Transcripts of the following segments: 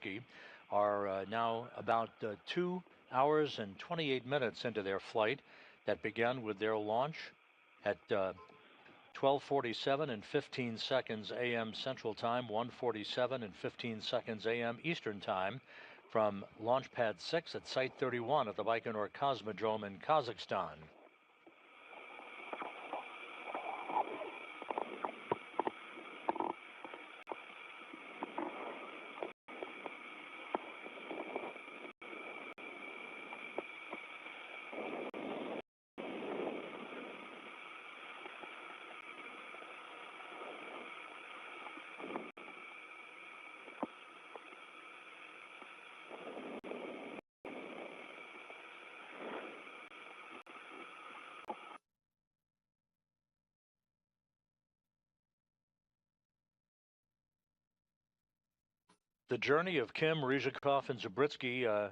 Zabritsky are now about 2 hours and 28 minutes into their flight that began with their launch at 12:47 and 15 seconds a.m. Central Time, 1:47 and 15 seconds a.m. Eastern Time from Launch Pad 6 at Site 31 at the Baikonur Cosmodrome in Kazakhstan. The journey of Kim, Ryzhikov, and Zabritsky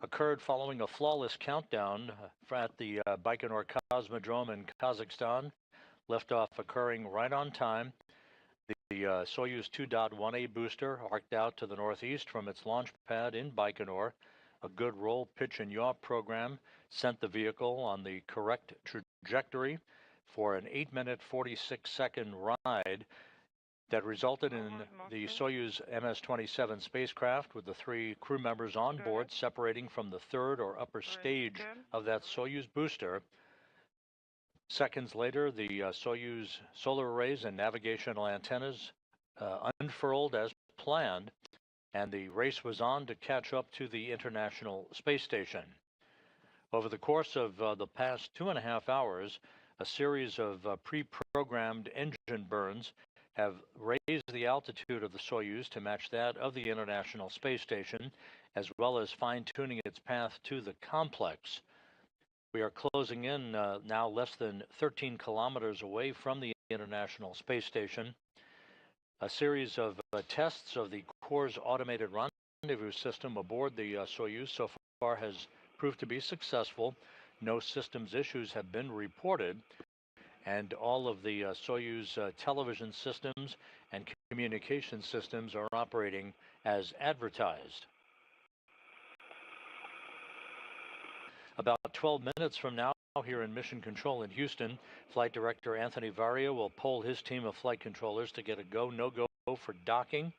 occurred following a flawless countdown at the Baikonur Cosmodrome in Kazakhstan, liftoff occurring right on time. The Soyuz 2.1A booster arced out to the northeast from its launch pad in Baikonur. A good roll, pitch, and yaw program sent the vehicle on the correct trajectory for an 8-minute, 46-second ride that resulted in the Soyuz MS-27 spacecraft with the 3 crew members on board separating from the third or upper stage of that Soyuz booster. Seconds later, the Soyuz solar arrays and navigational antennas unfurled as planned, and the race was on to catch up to the International Space Station. Over the course of the past 2.5 hours, a series of pre-programmed engine burns have raised the altitude of the Soyuz to match that of the International Space Station, as well as fine-tuning its path to the complex. We are closing in now less than 13 kilometers away from the International Space Station. A series of tests of the Corps' automated rendezvous system aboard the Soyuz so far has proved to be successful. No systems issues have been reported, and all of the Soyuz television systems and communication systems are operating as advertised. About 12 minutes from now, here in Mission Control in Houston, Flight Director Anthony Varia will poll his team of flight controllers to get a go, no-go for docking.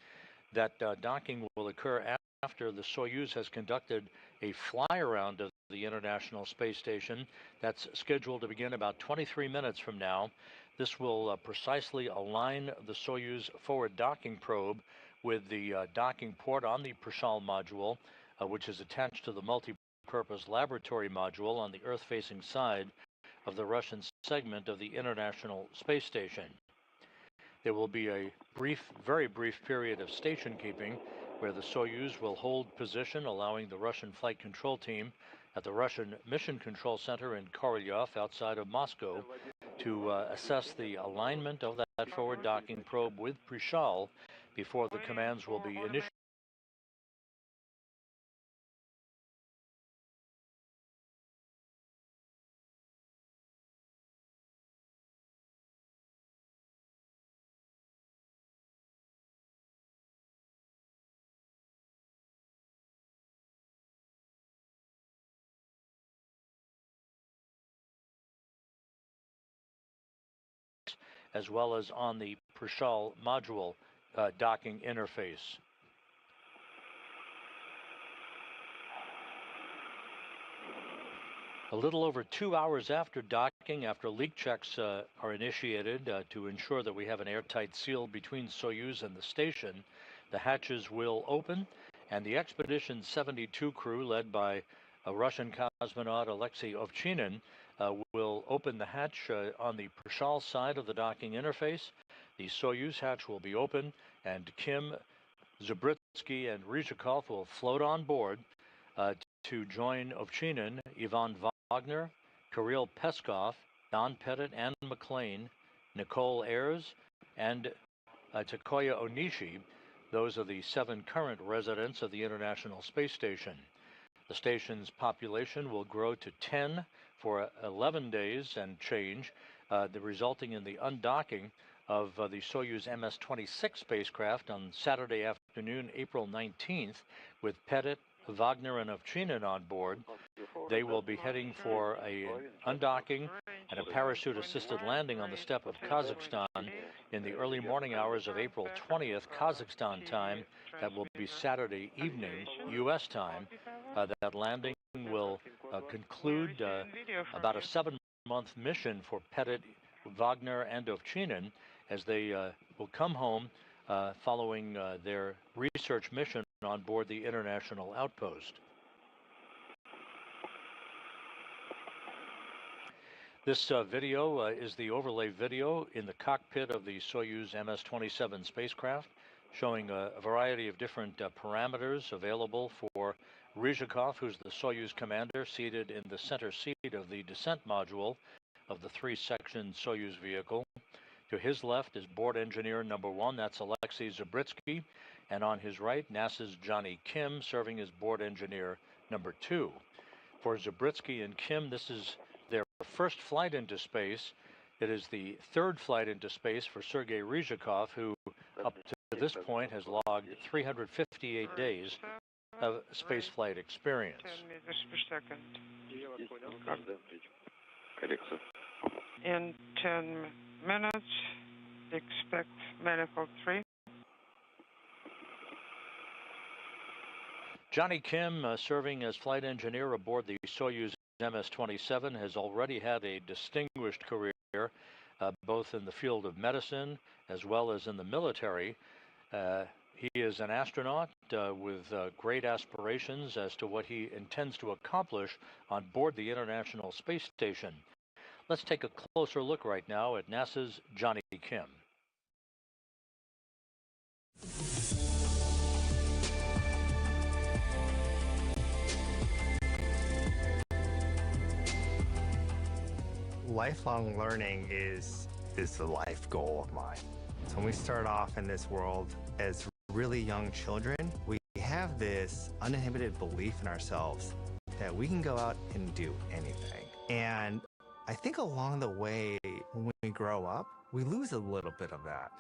That docking will occur after the Soyuz has conducted a fly-around of the International Space Station. That's scheduled to begin about 23 minutes from now. This will precisely align the Soyuz forward docking probe with the docking port on the Prishal module, which is attached to the multi-purpose laboratory module on the Earth-facing side of the Russian segment of the International Space Station. There will be a very brief period of station keeping where the Soyuz will hold position, allowing the Russian flight control team at the Russian Mission Control Center in Korolyov outside of Moscow to assess the alignment of that forward docking probe with Prishal before the commands will be initiated. As well as on the Prishal module docking interface. A little over 2 hours after docking, after leak checks are initiated to ensure that we have an airtight seal between Soyuz and the station, the hatches will open, and the Expedition 72 crew, led by a Russian cosmonaut Alexei Ovchinin, will open the hatch on the Prishal side of the docking interface. The Soyuz hatch will be open, and Kim, Zabritsky, and Ryzhikov will float on board to join Ovchinin, Ivan Wagner, Kirill Peskov, Don Pettit, Ann McLean, Nicole Ayers, and Takoya Onishi. Those are the 7 current residents of the International Space Station. The station's population will grow to 10 for 11 days and change, resulting in the undocking of the Soyuz MS-26 spacecraft on Saturday afternoon, April 19th, with Pettit, Wagner, and Ovchinin on board. They will be heading for an undocking and a parachute-assisted landing on the steppe of Kazakhstan in the early morning hours of April 20th, Kazakhstan time. That will be Saturday evening, U.S. time. That landing will conclude about a 7-month mission for Pettit, Wagner, and Ovchinin, as they will come home following their research mission on board the International Outpost. This video is the overlay video in the cockpit of the Soyuz MS-27 spacecraft, showing a variety of different parameters available for Ryzhikov, who's the Soyuz commander, seated in the center seat of the descent module of the 3-section Soyuz vehicle. To his left is board engineer number 1, that's Alexei Zabritsky, and on his right, NASA's Jonny Kim, serving as board engineer number 2. For Zabritsky and Kim, this is their first flight into space. It is the 3rd flight into space for Sergei Ryzhikov, who up to this point has logged 358 days of spaceflight experience. 10 meters per second. In 10 minutes, expect manifold 3. Jonny Kim, serving as flight engineer aboard the Soyuz MS-27, has already had a distinguished career, both in the field of medicine as well as in the military. He is an astronaut with great aspirations as to what he intends to accomplish on board the International Space Station. Let's take a closer look right now at NASA's Jonny Kim. Lifelong learning is the life goal of mine. So when we start off in this world as really young children, we have this uninhibited belief in ourselves that we can go out and do anything. And I think along the way, when we grow up, we lose a little bit of that.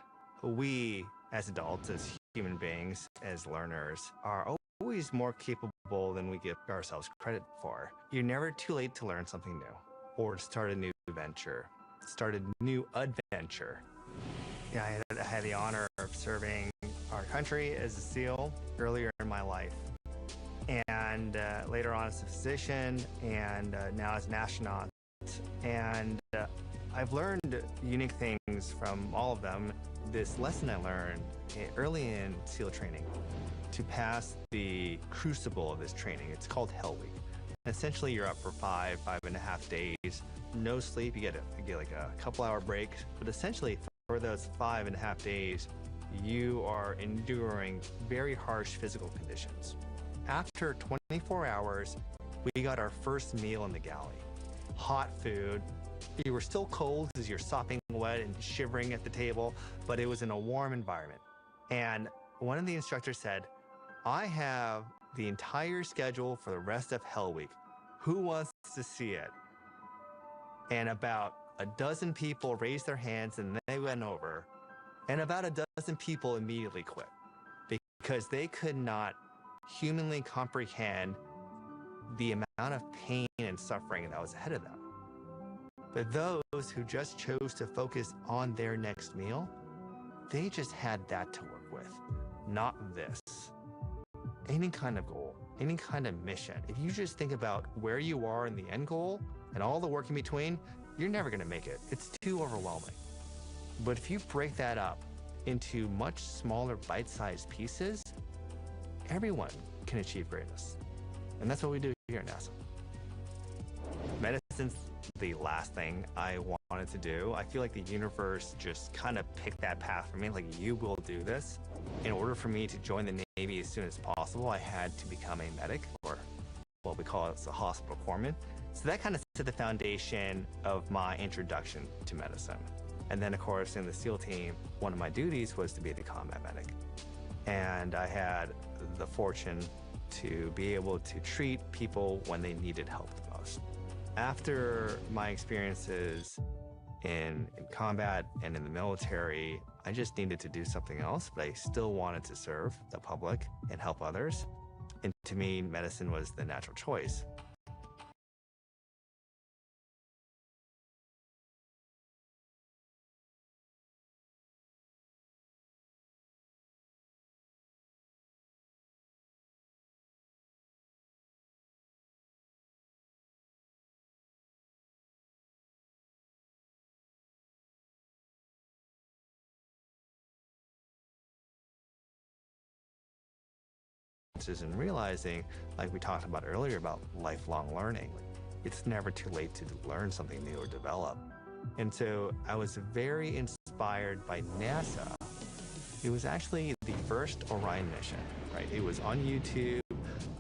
We, as adults, as human beings, as learners, are always more capable than we give ourselves credit for. You're never too late to learn something new or to start a new venture, start a new adventure. Yeah, I had the honor of serving our country as a SEAL earlier in my life, and later on as a physician, and now as an astronaut. And I've learned unique things from all of them. This lesson I learned early in SEAL training, to pass the crucible of this training. It's called Hell Week. Essentially, you're up for 5.5 days, no sleep. You get like a couple-hour break, but essentially for those 5.5 days, you are enduring very harsh physical conditions. After 24 hours, we got our first meal in the galley. Hot food. You were still cold because you're sopping wet and shivering at the table, but it was in a warm environment. And one of the instructors said, I have the entire schedule for the rest of Hell Week. Who wants to see it? And about a dozen people raised their hands and they went over. And about a dozen people immediately quit because they could not humanly comprehend the amount of pain and suffering that was ahead of them. But those who just chose to focus on their next meal, they just had that to work with, not this. Any kind of goal, any kind of mission, if you just think about where you are in the end goal and all the work in between, you're never going to make it. It's too overwhelming. But if you break that up into much smaller bite-sized pieces, everyone can achieve greatness. And that's what we do here at NASA. Medicine's the last thing I wanted to do. I feel like the universe just kind of picked that path for me, like, you will do this. In order for me to join the Navy as soon as possible, I had to become a medic, or what we call it, a hospital corpsman. So that kind of set the foundation of my introduction to medicine. And then, of course, in the SEAL team, one of my duties was to be the combat medic. And I had the fortune to be able to treat people when they needed help the most. After my experiences in combat and in the military. I just needed to do something else, but I still wanted to serve the public and help others. And to me, medicine was the natural choice. And realizing, like we talked about earlier, about lifelong learning. It's never too late to learn something new or develop. And so I was very inspired by NASA. It was actually the first Orion mission, right? It was on YouTube.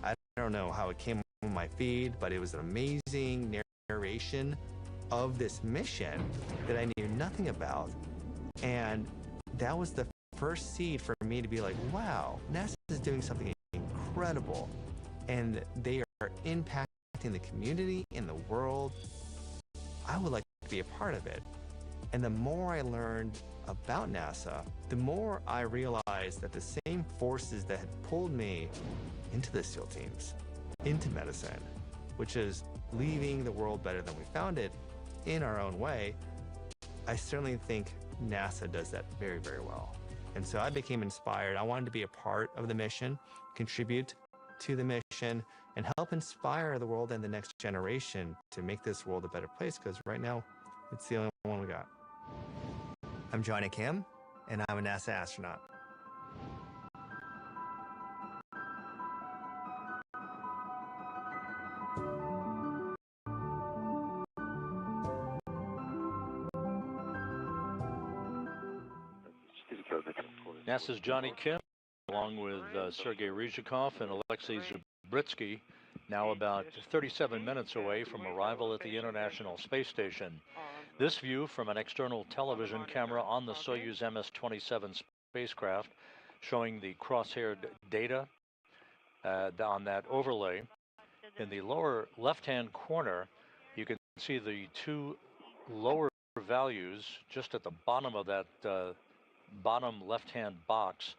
I don't know how it came on my feed, but it was an amazing narration of this mission that I knew nothing about. And that was the first seed for me to be like, wow, NASA is doing something incredible, and they are impacting the community and the world. I would like to be a part of it. And the more I learned about NASA, the more I realized that the same forces that had pulled me into the SEAL teams, into medicine, which is leaving the world better than we found it in our own way, I certainly think NASA does that very, very well. And so I became inspired. I wanted to be a part of the mission, contribute to the mission, and help inspire the world and the next generation to make this world a better place, because right now, it's the only one we got. I'm Jonny Kim, and I'm a NASA astronaut. NASA's Jonny Kim, along with Sergei Ryzhikov and Alexei Zabritsky, now about 37 minutes away from arrival at the International Space Station. This view from an external television camera on the Soyuz MS-27 spacecraft, showing the cross-haired data on that overlay. In the lower left-hand corner, you can see the two lower values just at the bottom of that bottom left-hand box.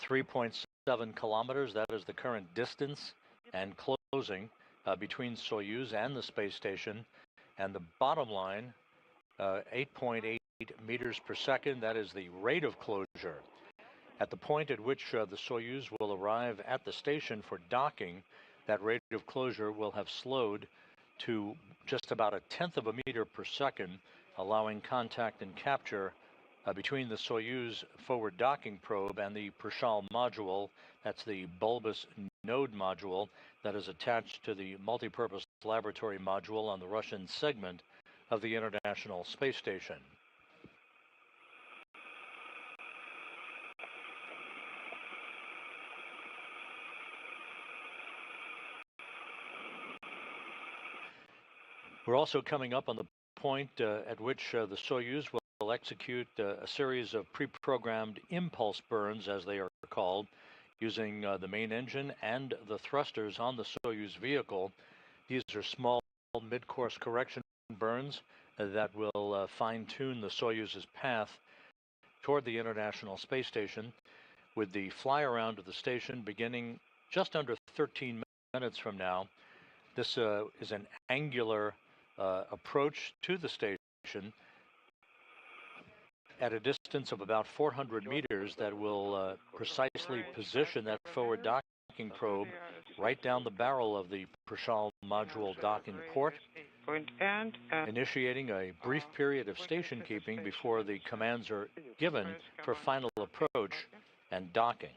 3.7 kilometers, that is the current distance and closing between Soyuz and the space station. And the bottom line, 8.8 meters per second, that is the rate of closure. At the point at which the Soyuz will arrive at the station for docking, that rate of closure will have slowed to just about 1/10 of a meter per second, allowing contact and capture between the Soyuz forward docking probe and the Prishal module. That's the bulbous node module that is attached to the multipurpose laboratory module on the Russian segment of the International Space Station. We're also coming up on the point at which the Soyuz will execute a series of pre-programmed impulse burns, as they are called, using the main engine and the thrusters on the Soyuz vehicle. These are small mid-course correction burns that will fine-tune the Soyuz's path toward the International Space Station, with the fly-around of the station beginning just under 13 minutes from now. This is an angular approach to the station at a distance of about 400 meters that will precisely position that forward docking probe right down the barrel of the Prishal module docking port, initiating a brief period of station keeping before the commands are given for final approach and docking.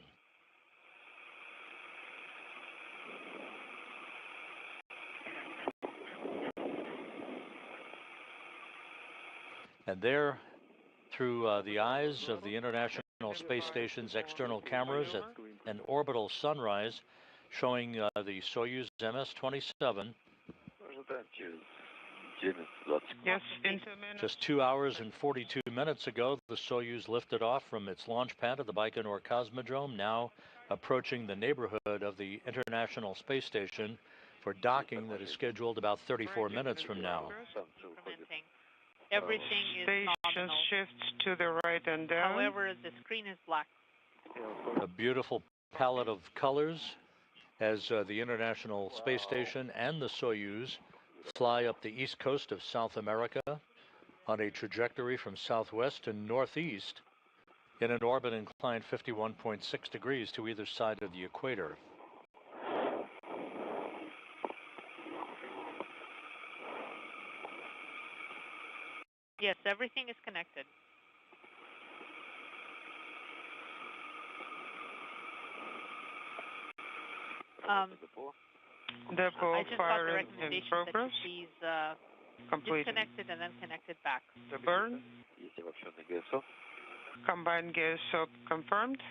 And there, through the eyes of the International Space Station's external cameras at an orbital sunrise, showing the Soyuz MS-27. Yes, just 2 hours and 42 minutes ago, the Soyuz lifted off from its launch pad at the Baikonur Cosmodrome, now approaching the neighborhood of the International Space Station for docking that is scheduled about 34 minutes from now. Everything is Station nominal. shifts to the right and down. However, the screen is black. A beautiful palette of colors as the International Space Station and the Soyuz fly up the east coast of South America on a trajectory from southwest to northeast in an orbit inclined 51.6 degrees to either side of the equator. Yes, everything is connected. Depot I just got the firing in recommendation progress. that you please Complete. disconnected and then connected back. The burn. Combined GSO confirmed.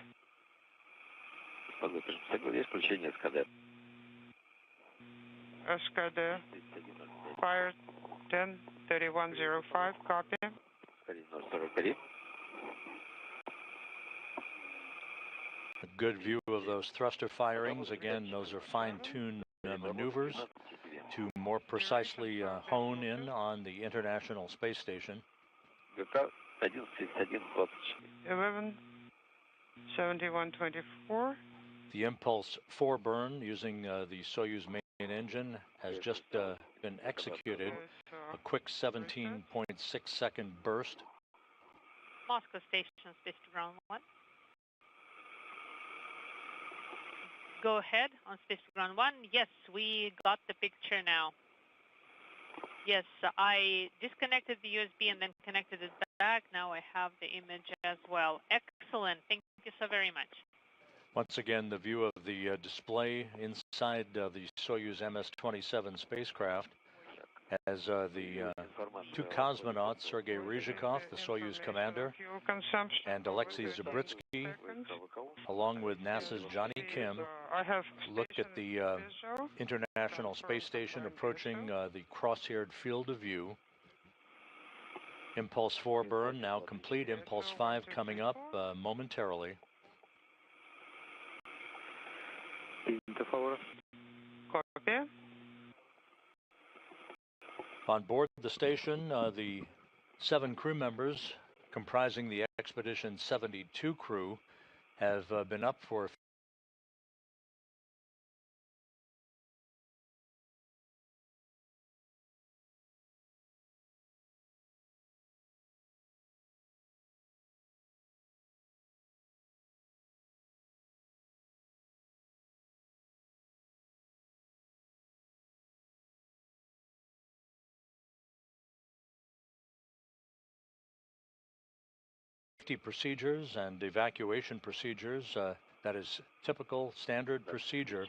SKD fired 10-3105, copy. A good view of those thruster firings. Again, those are fine-tuned maneuvers to more precisely hone in on the International Space Station. 11-7124. The Impulse 4 burn using the Soyuz main engine has just been executed. A quick 17.6-second burst. Moscow Station, space to ground 1. Go ahead on space to ground 1. Yes, we got the picture now. Yes, I disconnected the USB and then connected it back. Now I have the image as well. Excellent. Thank you so very much. Once again, the view of the display inside the Soyuz MS-27 spacecraft as the two cosmonauts, Sergei Ryzhikov, the Soyuz commander, and Alexei Zabritsky, along with NASA's Jonny Kim, look at the International Space Station approaching the cross-haired field of view. Impulse 4 burn now complete. Impulse 5 coming up momentarily. Copy. On board the station, the 7 crew members comprising the Expedition 72 crew have been up for safety procedures and evacuation procedures. That is typical standard procedure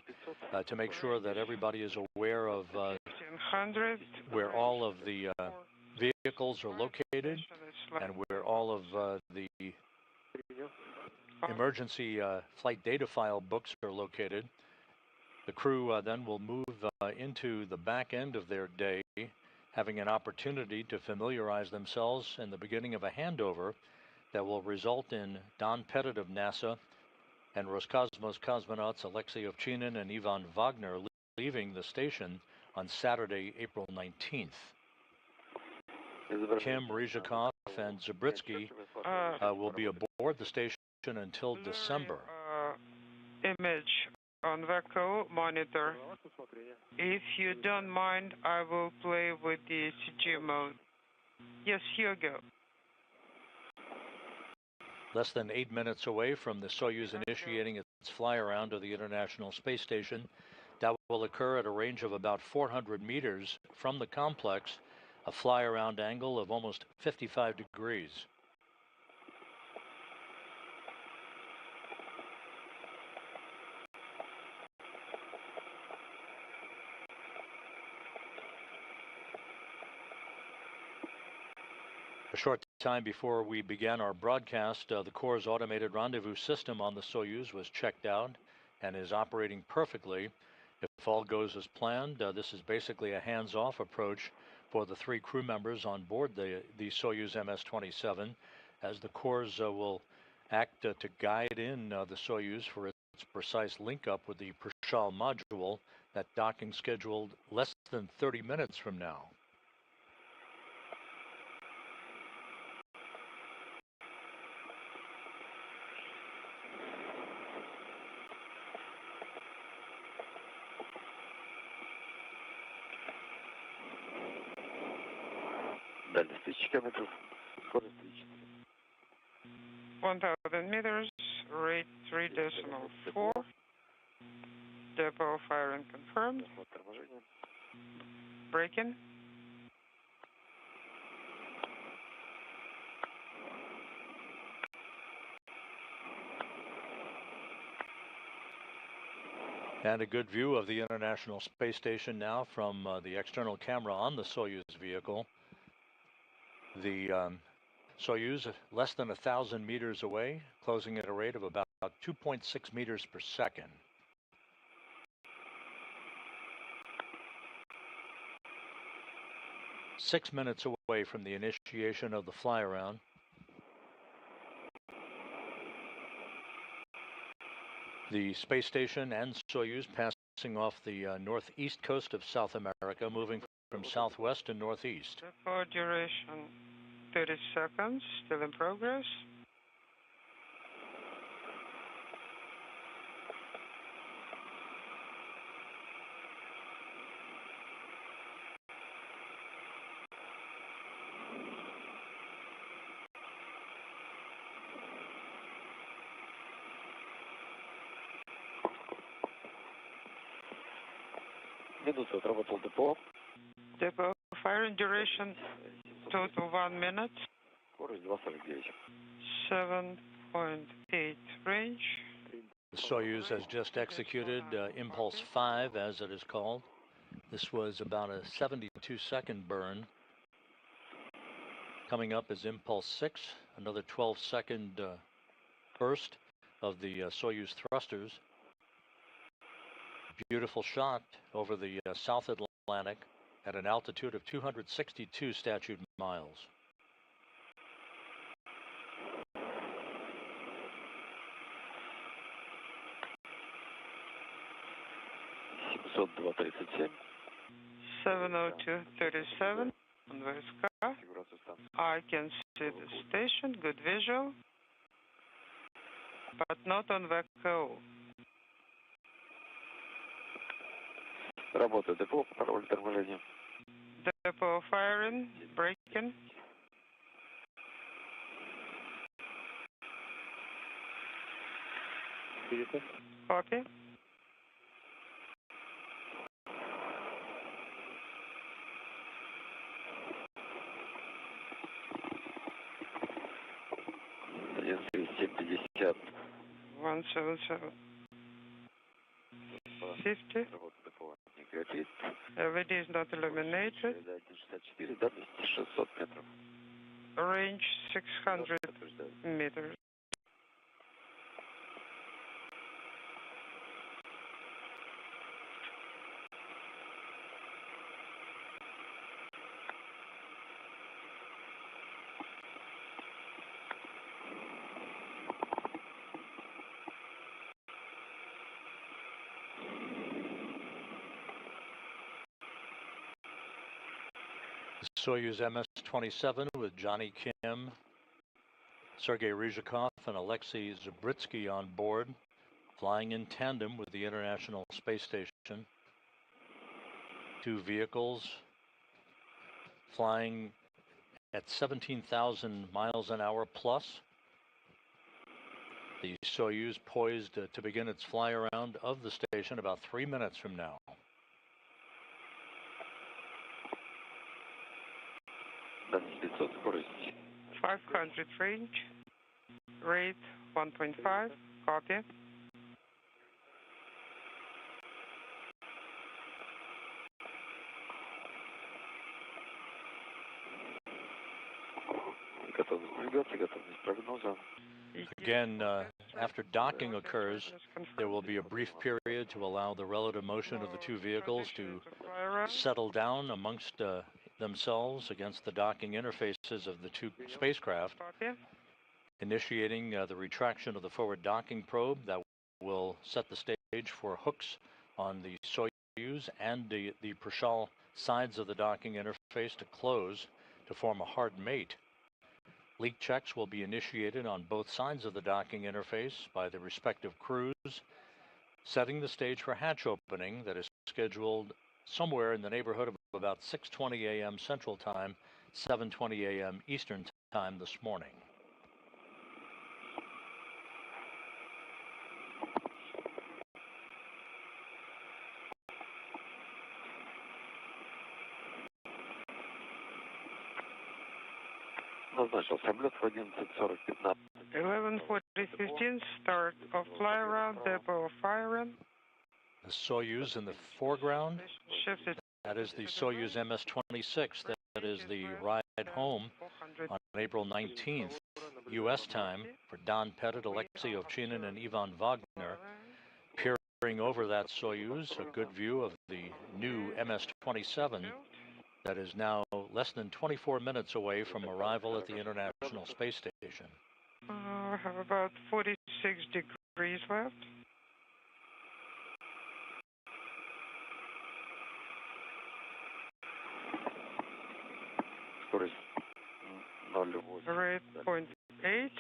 to make sure that everybody is aware of where all of the vehicles are located and where all of the emergency flight data file books are located. The crew then will move into the back end of their day, having an opportunity to familiarize themselves in the beginning of a handover that will result in Don Pettit of NASA and Roscosmos cosmonauts Alexei Ovchinin and Ivan Wagner leaving the station on Saturday, April 19th. Kim, Ryzhikov, and Zabritsky will be aboard the station until December. Image on VECO monitor. If you don't mind, I will play with the CG mode. Yes, here you go. Less than 8 minutes away from the Soyuz initiating its fly-around to the International Space Station. That will occur at a range of about 400 meters from the complex, a fly-around angle of almost 55 degrees. A short time before we began our broadcast, the Corps' automated rendezvous system on the Soyuz was checked out and is operating perfectly. If all goes as planned, this is basically a hands-off approach for the 3 crew members on board the Soyuz MS-27, as the Corps will act to guide in the Soyuz for its precise link-up with the Prashal module, that docking scheduled less than 30 minutes from now. Дальность 1000 километров, скорость 3,4. 1000 meters, rate 3.4. Depot firing confirmed. Торможение. Braking. And a good view of the International Space Station now from the external camera on the Soyuz vehicle. The Soyuz less than 1,000 meters away, closing at a rate of about 2.6 meters per second. Six minutes away from the initiation of the Flyaround. The space station and Soyuz passing off the northeast coast of South America, moving from southwest to northeast. Depot duration 30 seconds, still in progress. Минуту отработал депо. Depot firing duration total 1 minute. Скорость 2,49. 7.8 range. The Soyuz has just executed Impulse 5, as it is called. This was about a 72-second burn. Coming up is Impulse 6, another 12-second burst of the Soyuz thrusters. Beautiful shot over the South Atlantic at an altitude of 262 statute miles. $702.37 on the sky. I can see the station, good visual, but not on VCO. Работает депо, пароль торможения. Depot firing, braking. Copy. $177.50. 177. 50. LED is not illuminated. Дальность 600 метров. Range 600 meters. Soyuz MS-27 with Jonny Kim, Sergei Ryzhikov, and Alexei Zabritsky on board, flying in tandem with the International Space Station. Two vehicles flying at 17,000 miles an hour plus. The Soyuz poised to begin its fly around of the station about 3 minutes from now. Дальность 500, скорость 500 range. Rate 1.5. Copy. Готовность навигации, готовность прогноза. Again, after docking occurs, there will be a brief period to allow the relative motion of the two vehicles to settle down amongst themselves against the docking interfaces of the two spacecraft, initiating the retraction of the forward docking probe that will set the stage for hooks on the Soyuz and the Prashal sides of the docking interface to close to form a hard mate. Leak checks will be initiated on both sides of the docking interface by the respective crews, setting the stage for hatch opening that is scheduled somewhere in the neighborhood of about 6:20 a.m. Central Time 7:20 a.m. Eastern Time this morning. Назначил самолет в 11:40-15. 11:40-15, start of Flyaround, depot of Flyaround. The Soyuz in the foreground, Shifted. that is the Soyuz MS-26. That is the ride home on April 19th, U.S. time, for Don Pettit, Alexei Ovchinin, and Ivan Wagner. Peering over that Soyuz, a good view of the new MS-27 that is now less than 24 minutes away from arrival at the International Space Station. We have about 46 degrees left. Скорость 0,8. Rate 0.8,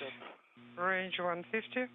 range 150.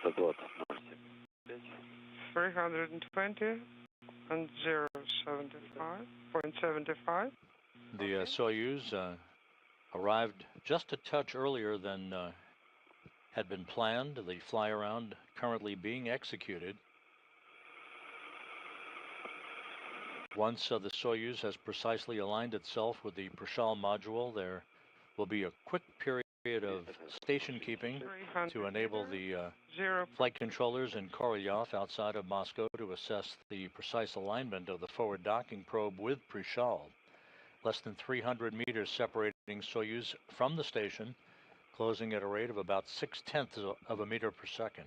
$320 320 and 0.75. The Soyuz arrived just a touch earlier than had been planned. The Flyaround currently being executed. Once the Soyuz has precisely aligned itself with the Prishal module, there will be a quick period of station keeping to enable the flight controllers in Korolyov outside of Moscow to assess the precise alignment of the forward docking probe with Prishal. Less than 300 meters separating Soyuz from the station, closing at a rate of about 0.6 of a meter per second.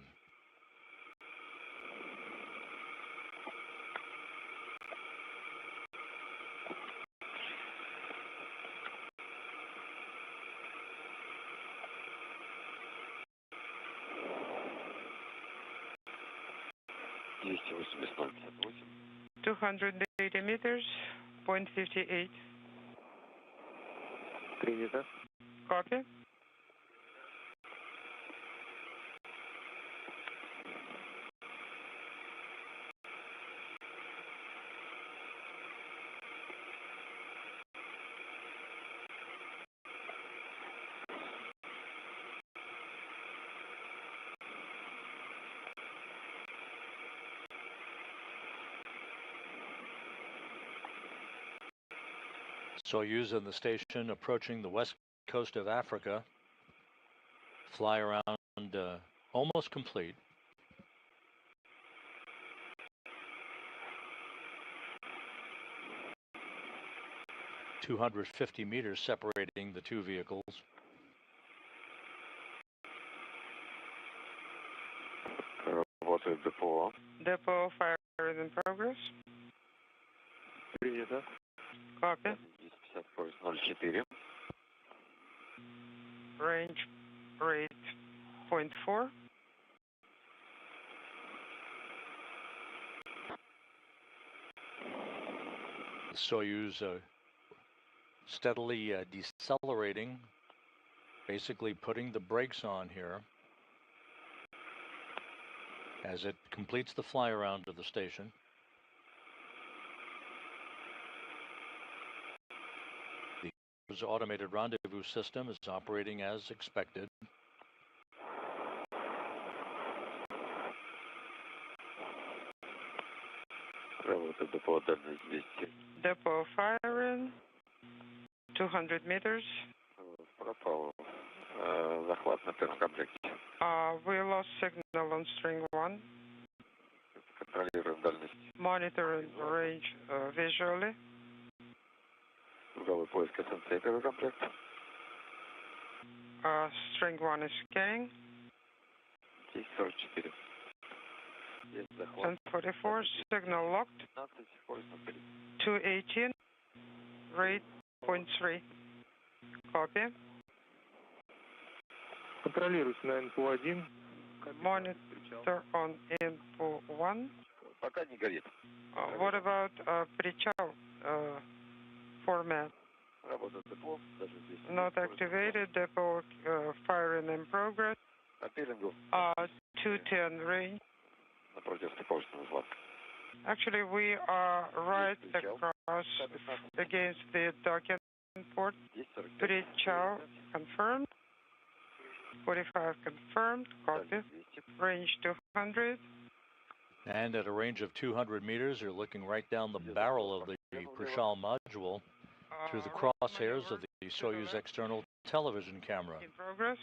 $280 280 meters, 0.58. Принято. Copy. Soyuz in the station approaching the west coast of Africa. Flyaround almost complete. ...250 meters separating the two vehicles. Работает ДПО. Depot fire is in progress. Принято. Copy. 250 скорость 0,4. Range rate 0.4. Soyuz steadily decelerating, basically putting the brakes on here as it completes the fly-around to the station. The automated rendezvous system is operating as expected. Работает ДПО, дальность 200. Depot firing 200 meters. Пропал. Захват на первом комплекте. We lost signal on string 1. Контролируем дальность. Monitoring range visually. Круговой поиск СНЦ, первый комплект. String 1 is scanning. 1044. Есть захват. 1044, signal locked. 15, скорость на 3. 218, rate 0.3. Copy. Контролируйте на НПУ-1. Monitor on info 1. Пока не горит. What about pre-chow format? Работает тепло, даже здесь. Not activated, depot firing in progress. По пеленгу 210 range. напротив стыковочного злака. Actually, we are right across against the docking port. Pre-chow confirmed. 45 confirmed. Copy. Range 200. And at a range of 200 meters, you're looking right down the barrel of the Prishal module through the crosshairs of the Soyuz external television camera. In progress.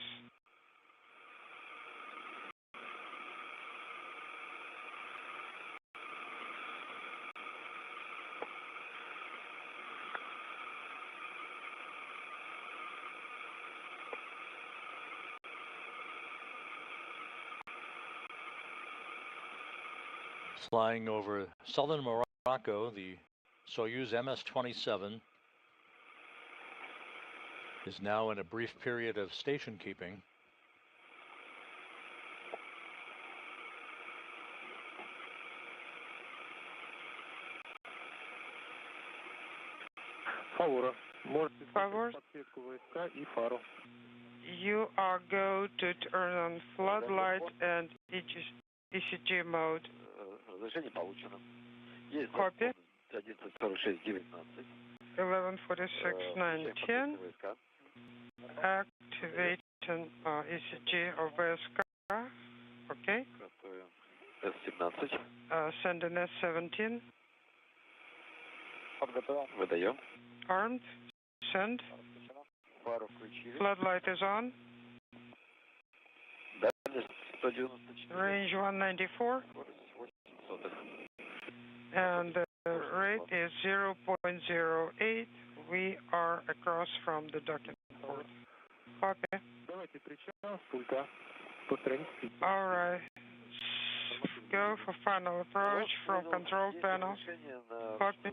Flying over southern Morocco, the Soyuz MS-27 is now in a brief period of station keeping. Фавора. Можете Favor. подсветку ВСК и фару. You are go to turn on floodlight and ECG mode. Разрешение получено. Есть Copy. 1146-19. 1146-19. Activating ECG of VSK. Okay. Готовим С-17. Sending S-17. Подготовим. Выдаем. Armed. Send. Фару включили. Floodlight is on. Дальность 194. Range 194. Скорость 800. And the rate is 0.08. We are across from the docking port. Copy. Давайте причал с пульта. По странице. All right. Go for final approach from control panel. Copy.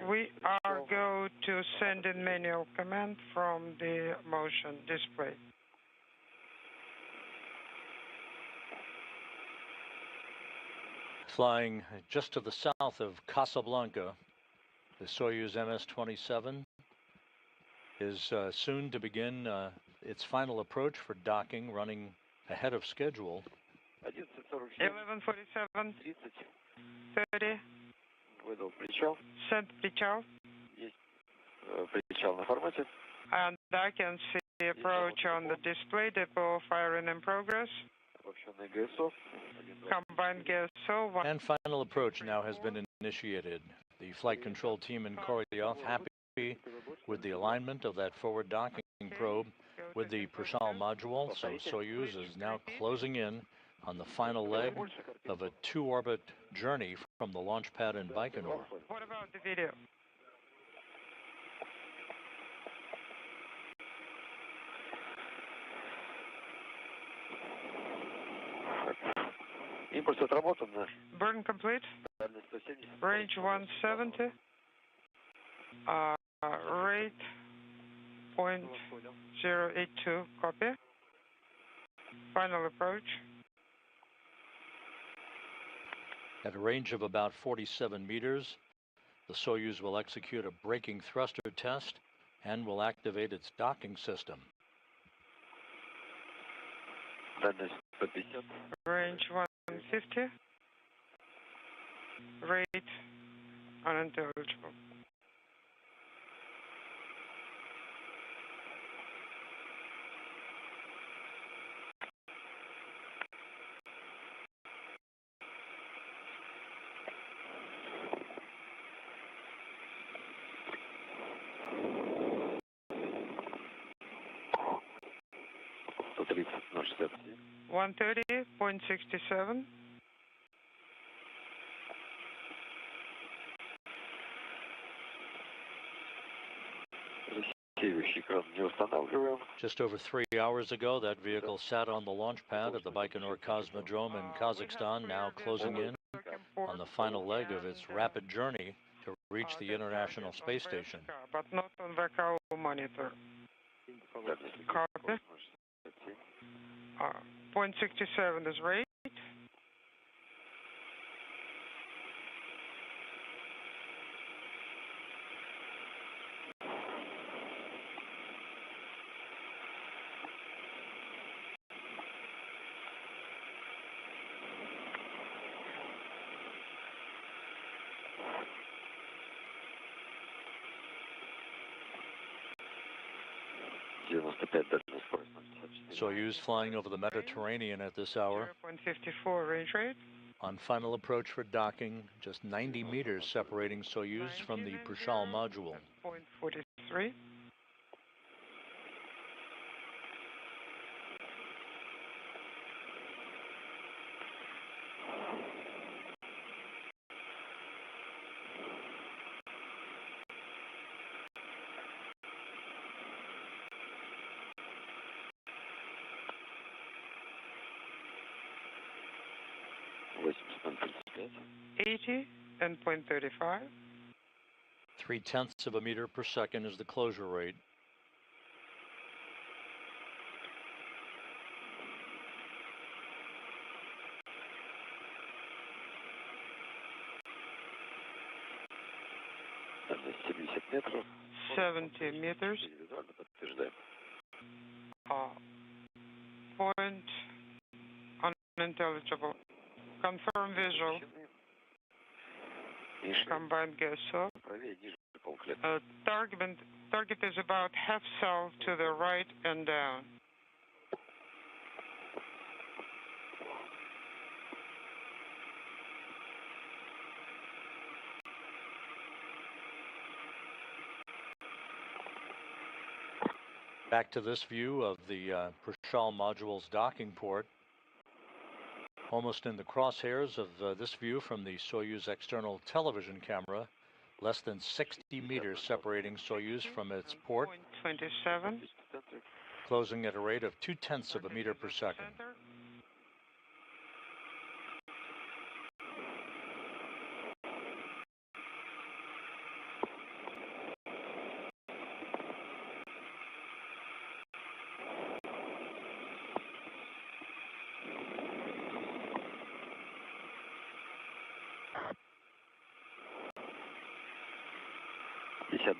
We are go to send in manual command from the motion display. Flying just to the south of Casablanca, the Soyuz MS-27 is soon to begin its final approach for docking, running ahead of schedule. 11:47, 30. 30. Выдал причал. Send причал. Есть причал на формате. And I can see approach on the display. Depot firing in progress. Обобщенный ГСО. Combined GSO. And final approach now has been initiated. The flight control team in Korolyov happy with the alignment of that forward docking probe with the Prishal module, so Soyuz is now closing in on the final leg of a two-orbit journey from the launch pad in Baikonur. What about the video? Импульс отработан. Burn complete. Дальность 170. Range 170. Rate 0.082. Copy. Final approach. At a range of about 47 meters, the Soyuz will execute a braking thruster test and will activate its docking system. Дальность 150. Range 150. Rate unintelligible. $130.67. 130.67. Засеивающий экран не устанавливаем. Just over 3 hours ago, that vehicle sat on the launch pad of the Baikonur Cosmodrome in Kazakhstan, now closing in on the final leg of its rapid journey reach the International Space Station. But not on VKO monitor. Copy. 0.67 is rate. Soyuz flying over the Mediterranean at this hour. 0.54 range rate. On final approach for docking, just 90 meters separating Soyuz from the Prishal module. 0.43. And 0.35. 0.3 of a meter per second is the closure rate. метров. 70 meters. Point unintelligible. Confirm visual. Combined gas source. Target is about half south to the right and down. Back to this view of the Prishal module's docking port. Almost in the crosshairs of this view from the Soyuz external television camera, less than 60 meters separating Soyuz from its port, 27. closing at a rate of 0.2 of a meter per second.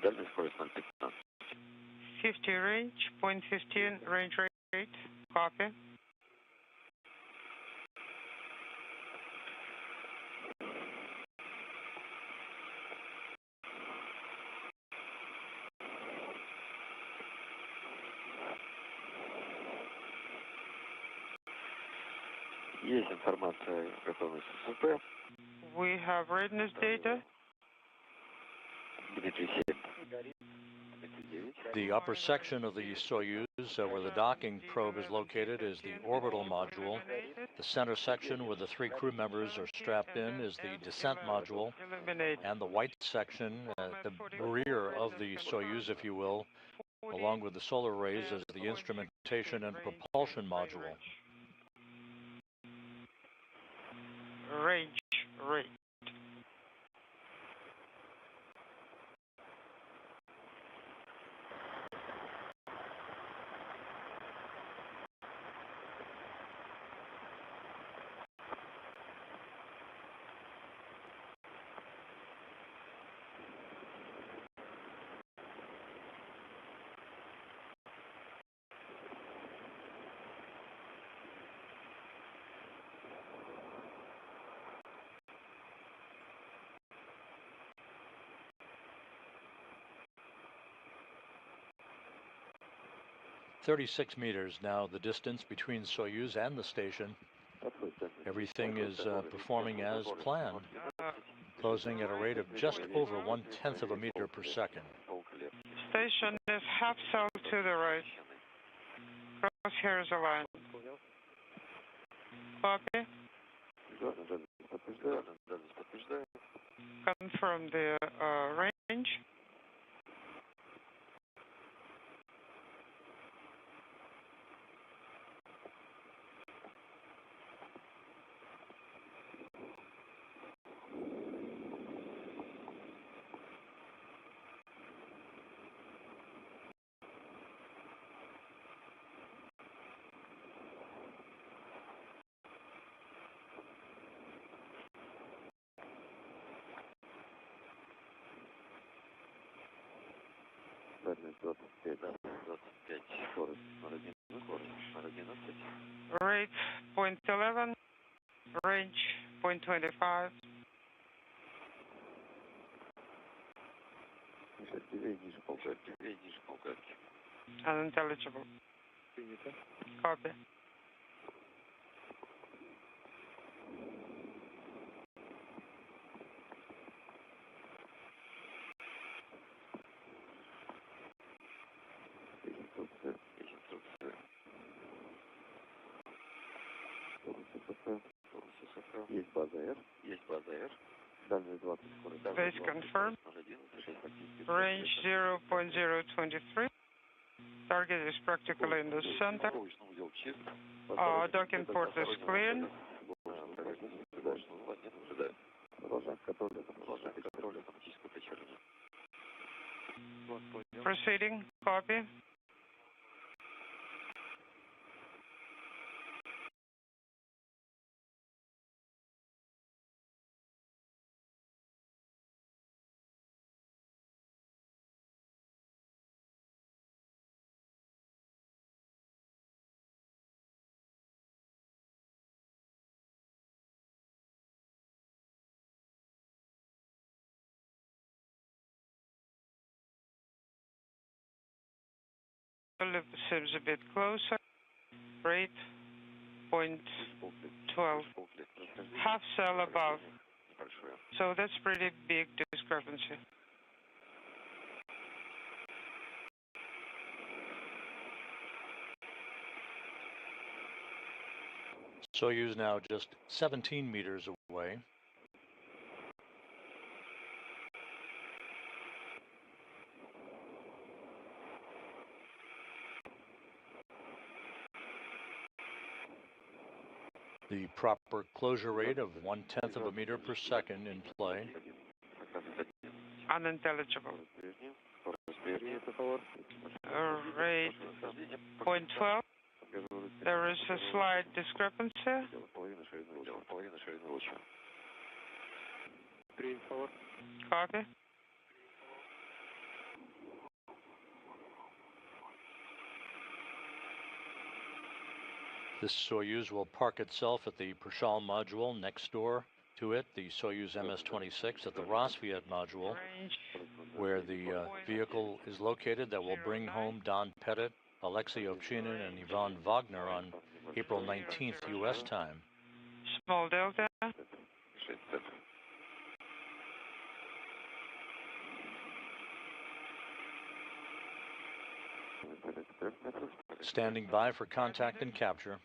Дальность скорость 0,15. 50 range, 0.15 range rate. Copy. Есть информация о готовности СП. We have readiness data. The upper section of the Soyuz, where the docking probe is located, is the orbital module. The center section, where the 3 crew members are strapped in, is the descent module. And the white section, at the rear of the Soyuz, if you will, along with the solar arrays, is the instrumentation and propulsion module. Range rate. "36 meters now, the distance between Soyuz and the station. Everything is performing as planned, closing at a rate of just over 0.1 of a meter per second. Station is half south to the right. Crosshairs aligned. Copy. Confirm the range. Rate 0.11, range 0.25. Unintelligible. Copy. Есть база R. Есть база R. Дальность 20, скорость. Base confirmed. Range 0.023. Target is practically in the center. Docking port is clean. Proceeding. Copy. Lift seems a bit closer. Rate 0.12. Half cell above. So that's pretty big discrepancy. Soyuz now just 17 meters away. The proper closure rate of 1/10 of a meter per second in play. Unintelligible. Rate 0.12. There is a slight discrepancy. Copy. This Soyuz will park itself at the Prashal module next door to it, the Soyuz MS-26 at the Rosviet module, where the vehicle is located that will bring home Don Pettit, Alexei Ovchinin, and Ivan Wagner on April 19th U.S. time. Small delta. Standing by for contact and capture.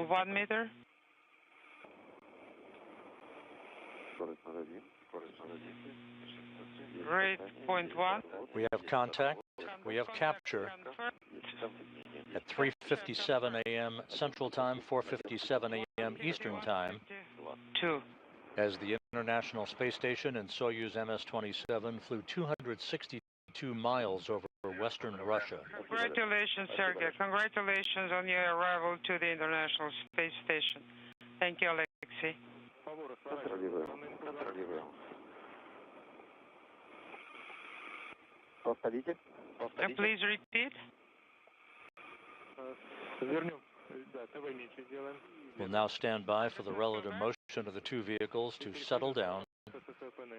One meter. Rate 0.1. We have contact. We have capture at 3:57 a.m. Central Time, 4:57 a.m. Eastern Time. 2. As the International Space Station and Soyuz MS-27 flew 262 miles over western Russia. Congratulations, Sergei. Congratulations on your arrival to the International Space Station. Thank you, Alexei. Please repeat. We'll now stand by for the relative motion of the two vehicles to settle down,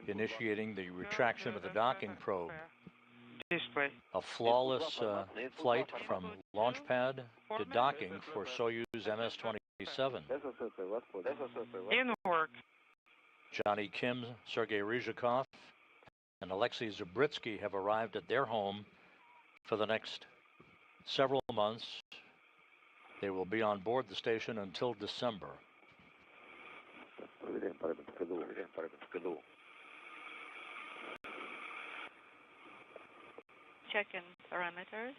initiating the retraction of the docking probe. Display. A flawless flight from launch pad to docking for Soyuz MS-27. In work. Jonny Kim, Sergei Ryzhikov, and Alexei Zabritsky have arrived at their home for the next several months. They will be on board the station until December. Check-in parameters.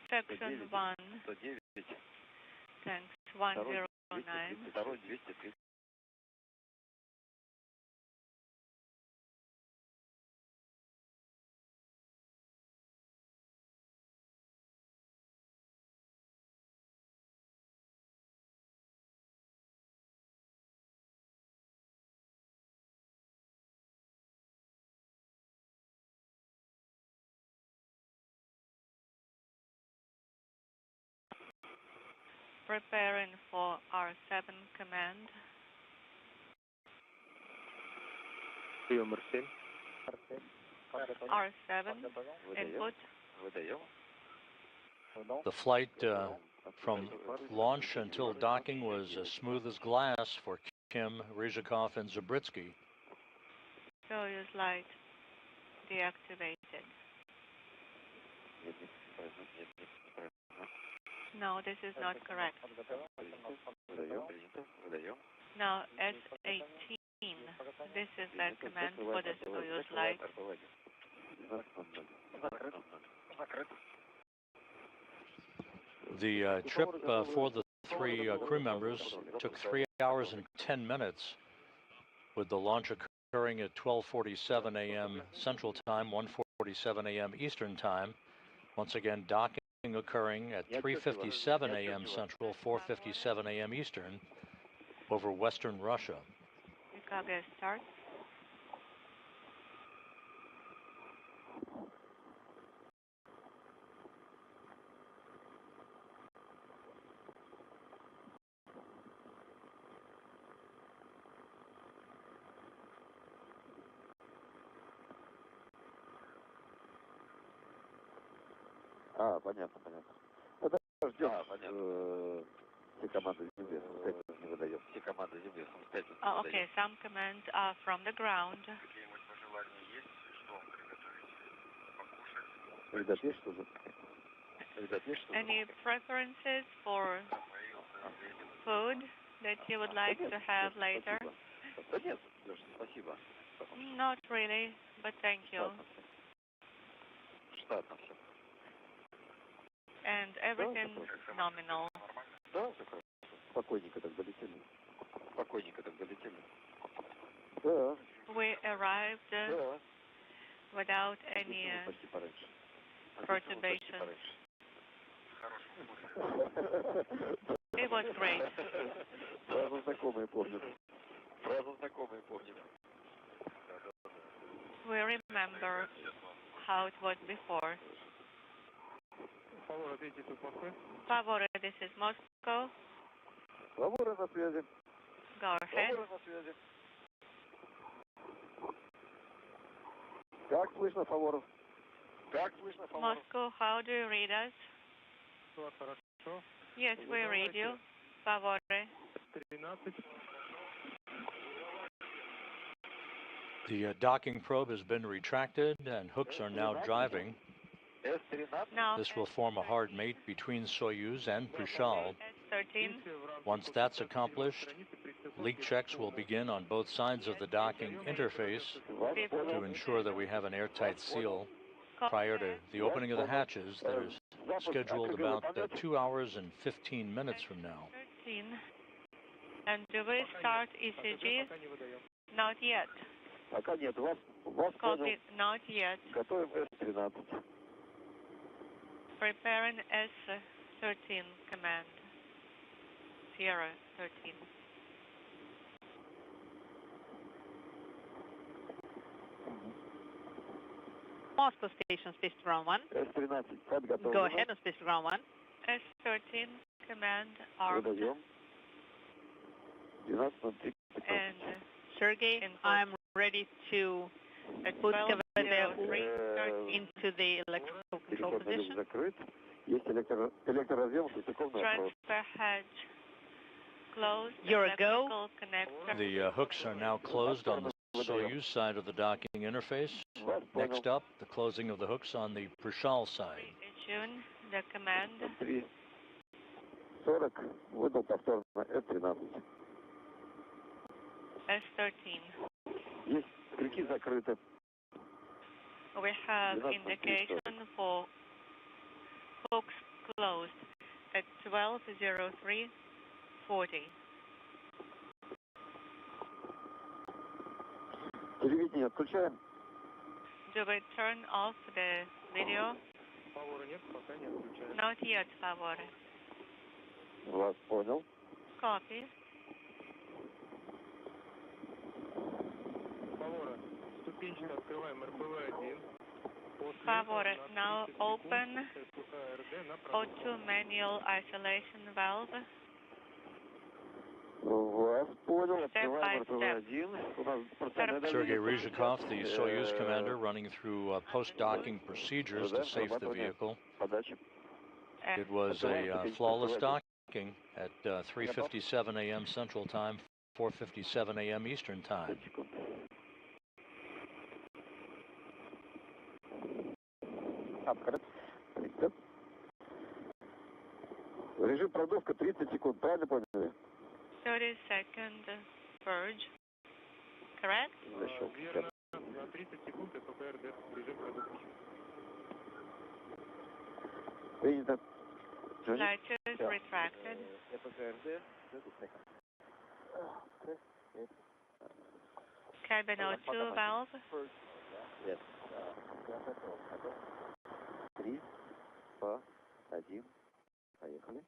Section 1. Thanks. 109. Preparing for R7 command. Прием R7. R7 input. The flight from launch until docking was as smooth as glass for Kim, Ryzhikov, and Zabritsky. Soyuz light deactivated. No, this is not correct. Now S18. This is the command for the Soyuz light. The trip for the three crew members took 3 hours and 10 minutes, with the launch occurring at 12:47 a.m. Central Time, 1:47 a.m. Eastern Time. Once again, docking occurring at 3:57 a.m. Central, 4:57 a.m. Eastern, over Western Russia. Chicago start. Понятно. Это ждем. Все команды Земли самостоятельно не выдаем. Все команды Земли самостоятельно не выдаем. Okay, some commands are from the ground. Ребят, есть что же? Any preferences for food that you would like to have later? Да нет, спасибо. Not really, but thank you. Штатно все. And everything nominal. Да, спокойненько так долетели. Да. We arrived without any perturbations. It was great. Фразу знакомые помнят. We remember how it was before. Favore, this is Moscow. Фаворы на связи. Go ahead. Как слышно, Фаворов? Moscow, how do you read us? Yes, we read you. Favore. The docking probe has been retracted and hooks are now driving. Now, This will form a hard mate between Soyuz and Prishal. S13. Once that's accomplished, leak checks will begin on both sides of the docking interface to ensure that we have an airtight seal. Prior to the opening of the hatches, there's scheduled about 2 hours and 15 minutes from now. 13. And do we start ECG? Not yet. Пока нет. Вас Copy. Not yet. Готовим С-13. Preparing S13 command. Sierra 13. Moscow station, space to ground 1. С-13 подготовлено. Go ahead on space to ground 1. S13 command armed. Выдаем. 12:03. And Sergey, I'm ready to put into the electrical control position. Закрыт. Есть электроразъем, светофорный опрос. Transfer hatch closed. You're a go. Connector. The hooks are now closed on the Soyuz side of the docking interface. Next up, the closing of the hooks on the Prishal side. Tune the command. 3:40. Выдал повторно С-13. S13. Есть крюки закрыты. We have indication for hooks closed at 12:03:40. Телевидение отключаем. Do we turn off the video? Not yet, Favore. Вас понял. Copy. Favore, now open O2 manual isolation valve Sergei Ryzhikov, the Soyuz commander, running through post-docking procedures to safe the vehicle. It was a flawless docking at 3:57 a.m. Central Time, 4:57 a.m. Eastern Time. Режим продувка 30 секунд, правильно поняли? 30-second purge, correct? На 30 секунд ППРД режим продукции. Принято. Lighters retracted. Cabin O2 valve. Yes. 3, 2, 1. Поехали.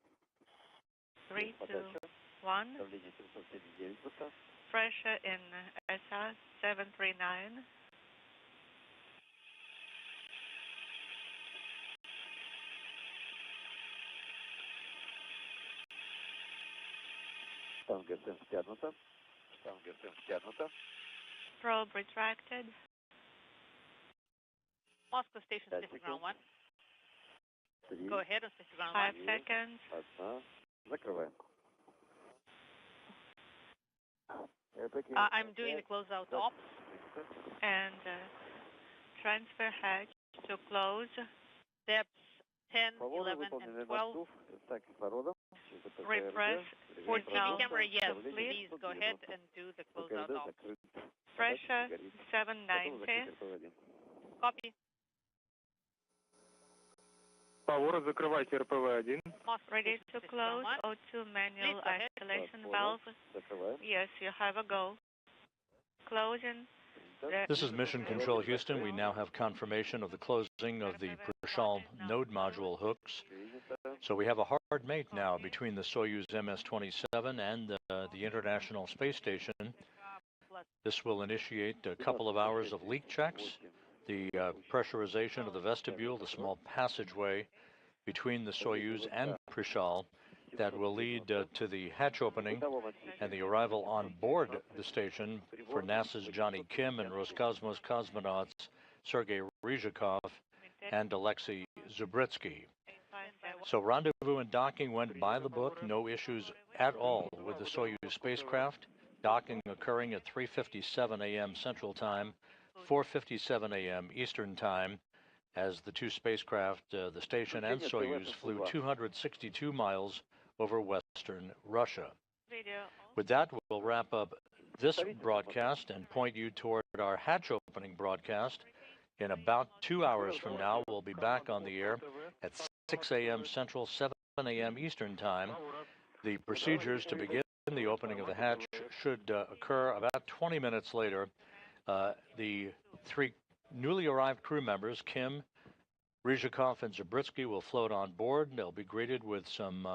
3, 2, 1. Давление 779 высота. Pressure in SR 739. Штанга СМ втянута. Штанга СМ втянута. Probe retracted. Moscow station, Pacific ground 1. 3, Go ahead on Pacific ground 5 seconds. 1. Закрываем. I'm doing the closeout ops and transfer hatch to close. Depths 10, 11, and 12. Repress. For TV camera, yes, please go ahead and do the closeout ops. Pressure 790. Copy. Поворот закрывайте РПВ-1. Ready to close. O2 manual isolation valve. Yes, you have a go. Closing. This is Mission Control Houston. We now have confirmation of the closing of the Prishal node module hooks. So we have a hard mate now between the Soyuz MS-27 and the International Space Station. This will initiate a couple of hours of leak checks, the pressurization of the vestibule, the small passageway between the Soyuz and Prishal that will lead to the hatch opening and the arrival on board the station for NASA's Jonny Kim and Roscosmos cosmonauts Sergei Ryzhikov and Alexei Zubritsky. So rendezvous and docking went by the book, no issues at all with the Soyuz spacecraft. Docking occurring at 3:57 a.m. Central Time, 4:57 a.m. Eastern Time, as the two spacecraft, the station and Soyuz, flew 262 miles over western Russia. With that, we'll wrap up this broadcast and point you toward our hatch opening broadcast. In about 2 hours from now, we'll be back on the air at 6 a.m. Central, 7 a.m. Eastern Time. The procedures to begin the opening of the hatch should occur about 20 minutes later. The three newly arrived crew members, Kim, Ryzhikov, and Zubritsky, will float on board. They'll be greeted with some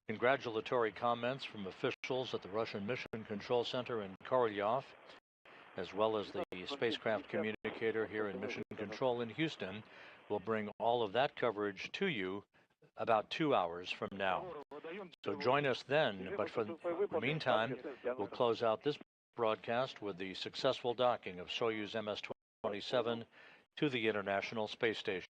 congratulatory comments from officials at the Russian Mission Control Center in Korolyov, as well as the spacecraft communicator here in Mission Control in Houston. We'll bring all of that coverage to you about 2 hours from now. So join us then, but for the meantime, we'll close out this broadcast with the successful docking of Soyuz MS-27 to the International Space Station.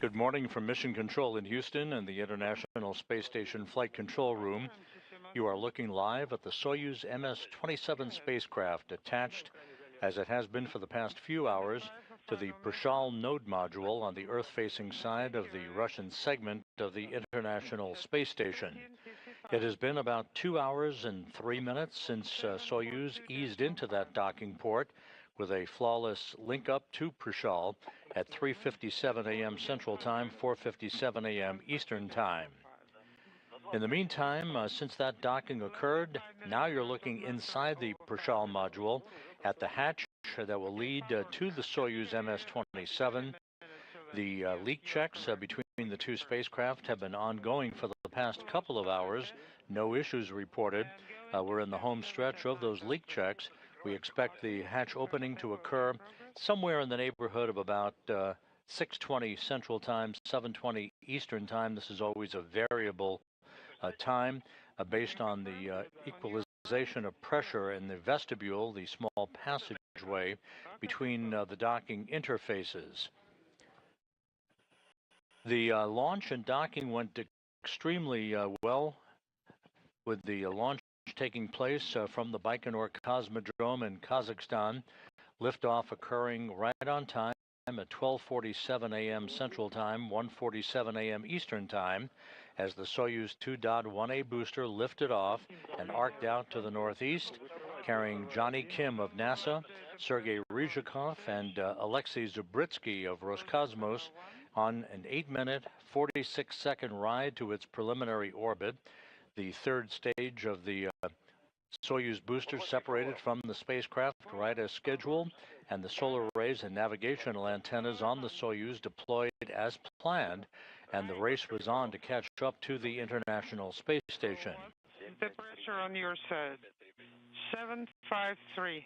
Good morning from Mission Control in Houston and the International Space Station Flight Control Room. You are looking live at the Soyuz MS-27 spacecraft attached, as it has been for the past few hours, to the Prishal node module on the Earth-facing side of the Russian segment of the International Space Station. It has been about 2 hours and 3 minutes since Soyuz eased into that docking port with a flawless link-up to Prishal at 3:57 a.m. Central Time, 4:57 a.m. Eastern Time. In the meantime, since that docking occurred, now you're looking inside the Prishal module at the hatch that will lead to the Soyuz MS-27. The leak checks between the two spacecraft have been ongoing for the past couple of hours. No issues reported. We're in the home stretch of those leak checks. We expect the hatch opening to occur somewhere in the neighborhood of about 6:20 Central Time, 7:20 Eastern Time. This is always a variable time based on the equalization of pressure in the vestibule, the small passageway between the docking interfaces. The launch and docking went extremely well, with the launch taking place from the Baikonur Cosmodrome in Kazakhstan, liftoff occurring right on time at 12:47 a.m. Central Time, 1:47 a.m. Eastern Time, as the Soyuz 2.1A booster lifted off and arced out to the northeast, carrying Jonny Kim of NASA, Sergei Ryzhikov, and Alexei Zubritsky of Roscosmos on an 8-minute, 46-second ride to its preliminary orbit. The third stage of the Soyuz booster separated from the spacecraft right as scheduled, and the solar arrays and navigational antennas on the Soyuz deployed as planned, and the race was on to catch up to the International Space Station. The pressure on your side, 753.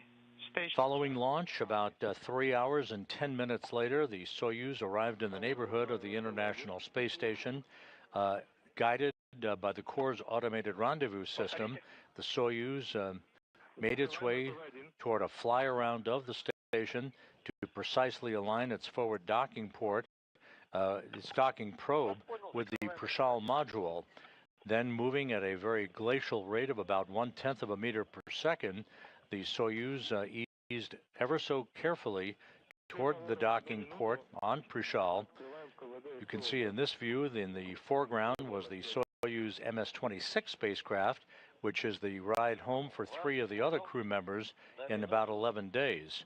Following launch, about 3 hours and 10 minutes later, the Soyuz arrived in the neighborhood of the International Space Station. Guided by the Corps' automated rendezvous system, the Soyuz made its way toward a fly-around of the station to precisely align its forward docking port, its docking probe, with the Prishal module. Then, moving at a very glacial rate of about 1/10 of a meter per second, the Soyuz eased ever so carefully toward the docking port on Prishal. You can see in this view, in the foreground, was the Soyuz MS-26 spacecraft, which is the ride home for 3 of the other crew members in about 11 days.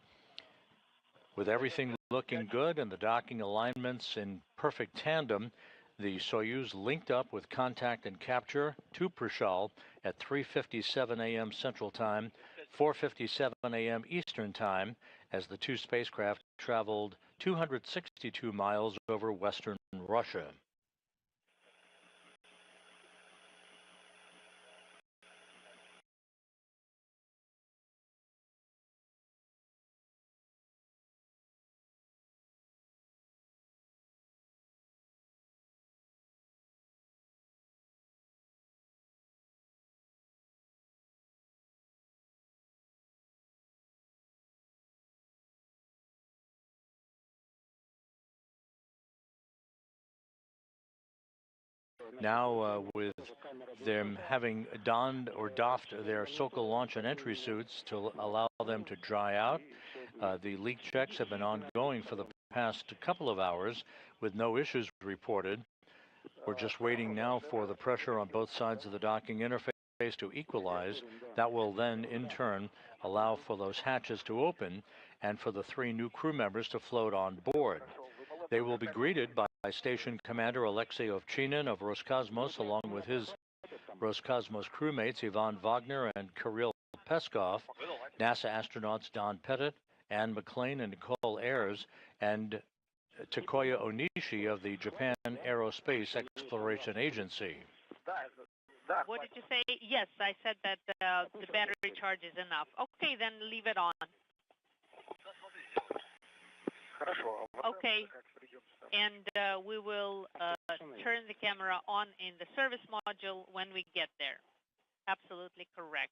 With everything looking good and the docking alignments in perfect tandem, the Soyuz linked up with contact and capture to Prishal at 3:57 a.m. Central Time, 4:57 a.m. Eastern Time, as the two spacecraft traveled 262 miles over western Russia. Now, with them having donned or doffed their Sokol launch and entry suits to allow them to dry out, the leak checks have been ongoing for the past couple of hours with no issues reported. We're just waiting now for the pressure on both sides of the docking interface to equalize. That will then, in turn, allow for those hatches to open and for the 3 new crew members to float on board. They will be greeted by Station Commander Alexei Ovchinin of Roscosmos, along with his Roscosmos crewmates Ivan Wagner and Kirill Peskov, NASA astronauts Don Pettit, Anne McLean and Nicole Ayers, and Takoya Onishi of the Japan Aerospace Exploration Agency. What did you say? Yes, I said that the battery charge is enough. Okay, then leave it on. Okay, and we will turn the camera on in the service module when we get there. Absolutely correct.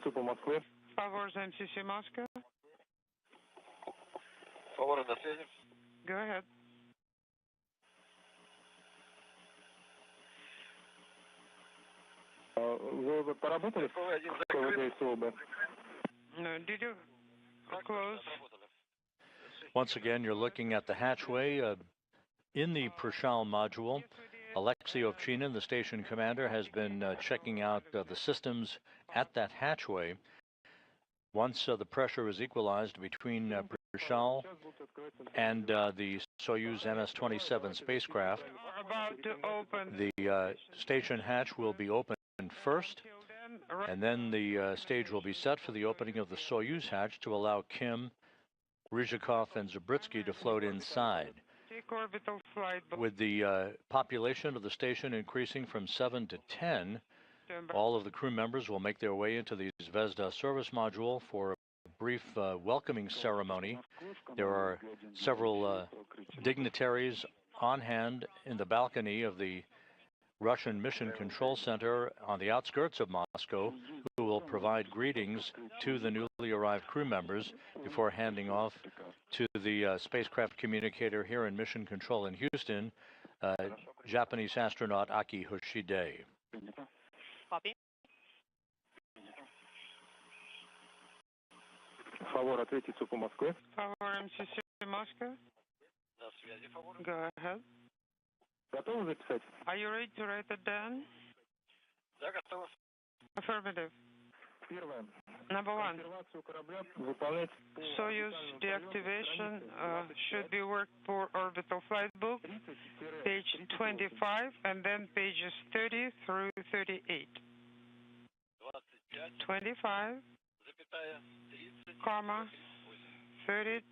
Favors MCC Moscow. Go ahead. Вы поработали в КВД СОБ? No, did you close? Once again, you're looking at the hatchway in the Prishal module. Alexei Ovchinin, the station commander, has been checking out the systems at that hatchway. Once the pressure is equalized between Prishal and the Soyuz MS-27 spacecraft, About to open. the station hatch will be opened first, and then the stage will be set for the opening of the Soyuz hatch to allow Kim, Ryzhikov, and Zabritsky to float inside. Take orbital flight. With the population of the station increasing from 7 to 10, all of the crew members will make their way into the Zvezda service module for a brief welcoming ceremony. There are several dignitaries on hand in the balcony of the Russian Mission Control Center on the outskirts of Moscow, who will provide greetings to the newly arrived crew members before handing off to the spacecraft communicator here in Mission Control in Houston, Japanese astronaut Aki Hoshide. Copy. Фавор, ответить СУПу Москвы. Power MCC Moscow. Go ahead. Готовы записать? Are you ready to write it down? Affirmative. Первое. Number one, Консервацию корабля выполнять Soyuz deactivation should be worked for orbital flight book, page 25, and then pages 30 through 38. 25, comma, 30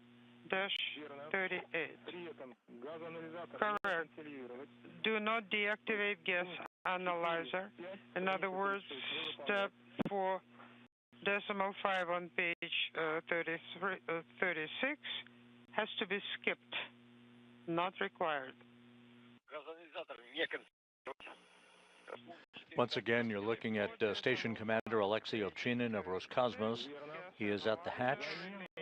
38. при этом газоанализатор Correct. консервировать. Do not deactivate gas analyzer. In other words, step 4.5 on page 36 has to be skipped, not required. Once again, you're looking at Station Commander Alexei Ovchinin of Roscosmos. He is at the hatch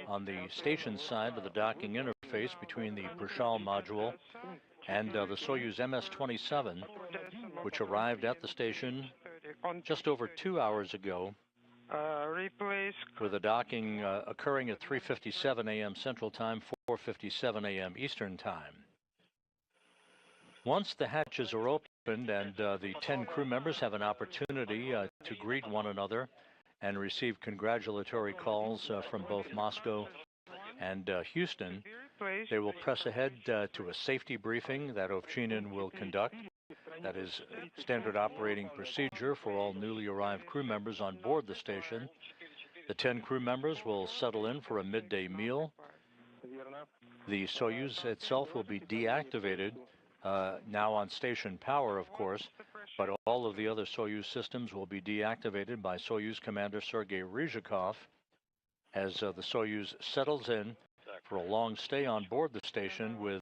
on the station side of the docking interface between the Prishal module and the Soyuz MS-27, which arrived at the station just over 2 hours ago, Replace with the docking occurring at 3:57 a.m. Central Time, 4:57 a.m. Eastern Time. Once the hatches are opened and the 10 crew members have an opportunity to greet one another and receive congratulatory calls from both Moscow and Houston, they will press ahead to a safety briefing that Ovchinin will conduct. That is standard operating procedure for all newly arrived crew members on board the station. The 10 crew members will settle in for a midday meal. The Soyuz itself will be deactivated, now on station power, of course, but all of the other Soyuz systems will be deactivated by Soyuz Commander Sergei Ryzhikov as the Soyuz settles in for a long stay on board the station, with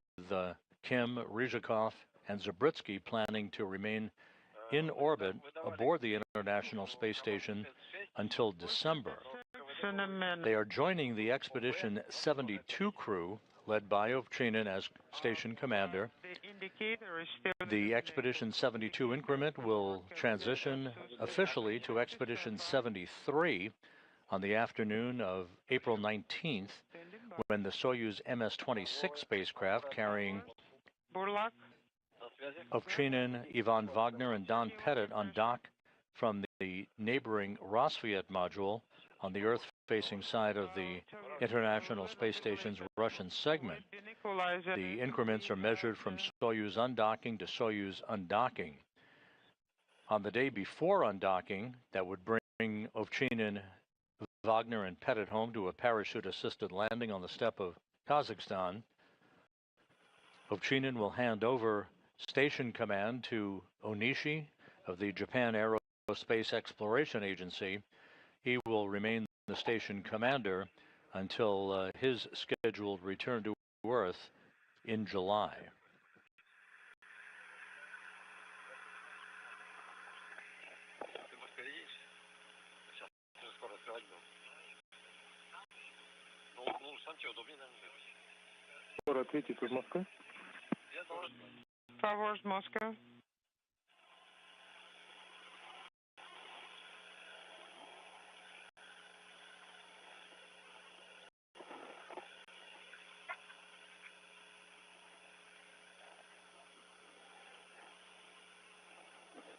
Kim, Ryzhikov, and Zabritsky planning to remain in orbit aboard the International Space Station until December. They are joining the Expedition 72 crew, led by Ovchinin as station commander. The Expedition 72 increment will transition officially to Expedition 73 on the afternoon of April 19th, when the Soyuz MS-26 spacecraft carrying Ovchinin, Ivan Wagner, and Don Pettit undock from the neighboring Rosviet module on the Earth-facing side of the International Space Station's Russian segment. The increments are measured from Soyuz undocking to Soyuz undocking. On the day before undocking, that would bring Ovchinin, Wagner, and Pettit home to a parachute-assisted landing on the steppe of Kazakhstan. Ovchinin will hand over station command to Onishi of the Japan Aerospace Exploration Agency. He will remain the station commander until his scheduled return to Earth in July. ответить из Москвы. Forward Moscow.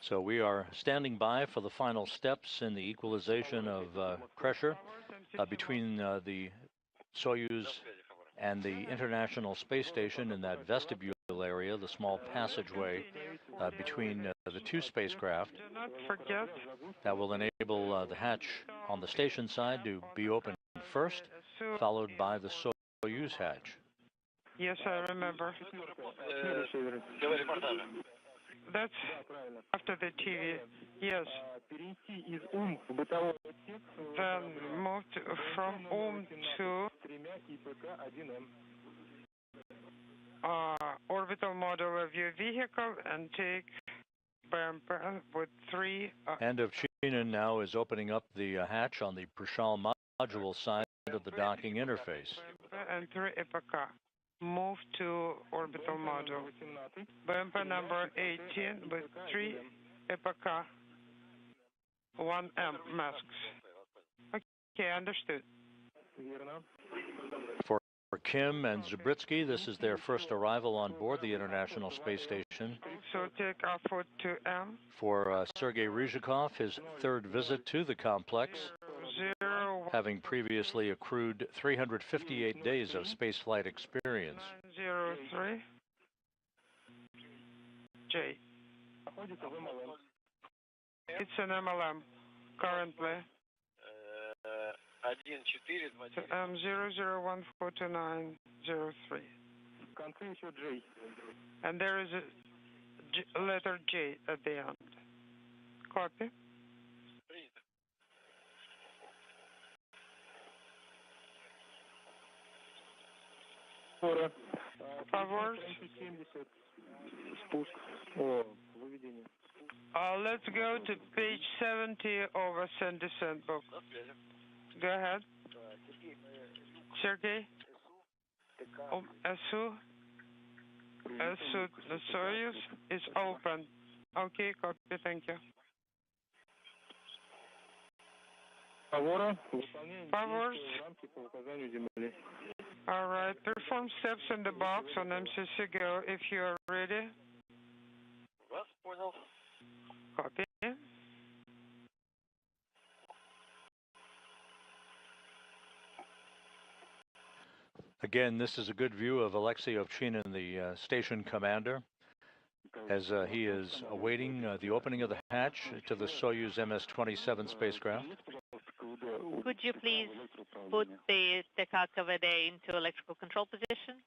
So we are standing by for the final steps in the equalization of pressure between the Soyuz and the International Space Station in that vestibule area, the small passageway between the two spacecraft. Do not forget That will enable the hatch on the station side to be opened first, followed by the Soyuz hatch. Yes, I remember. That's after the TV. Yes. Then move from to orbital model of your vehicle and take BMP with 3. End of Chinon now is opening up the hatch on the Prashal module side of the docking interface. And 3 EPK. Move to orbital module. BMP number 18 with 3 EPK, 1M masks. Okay, understood. For Kim and Zabritsky, this is their first arrival on board the International Space Station. So take off for 2M. For Sergei Ryzhikov, his third visit to the complex, having previously accrued 358 days of spaceflight experience. 903 J. It's an MLM currently. So M00142903. And there is a letter J at the end. Copy. Forward. Let's go to page 70 of a send descent book. Go ahead. Sergey. SU. The Soyuz is open. Okay, copy, thank you. Forward. All right, perform steps in the box on MCC Go if you are ready. Copy. Again, this is a good view of Alexei Ovchinin, the station commander, as he is awaiting the opening of the hatch to the Soyuz MS-27 spacecraft. Could you please put the TK KVD into electrical control position?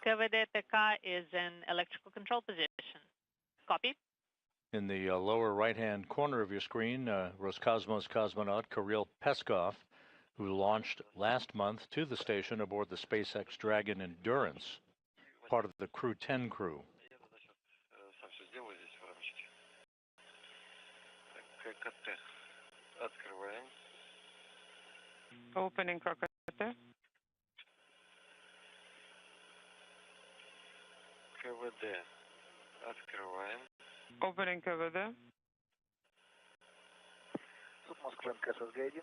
KVD TK is in electrical control position. Copy. In the lower right-hand corner of your screen, Roscosmos cosmonaut Kirill Peskov, who launched last month to the station aboard the SpaceX Dragon Endurance, part of the Crew 10 crew. Opening KKT. КВД. Открываем. Opening KVD. Москва МКСС-1.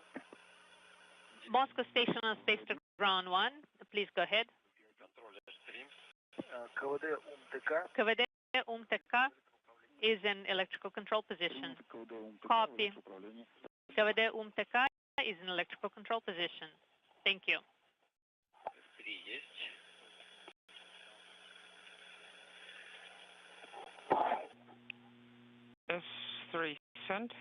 Moscow Station on Space to Ground 1. Please go ahead. КВД УМТК. KVD UMTK is in electrical control position. Copy. KVD UMTK is in electrical control position. Thank you. S3 sent.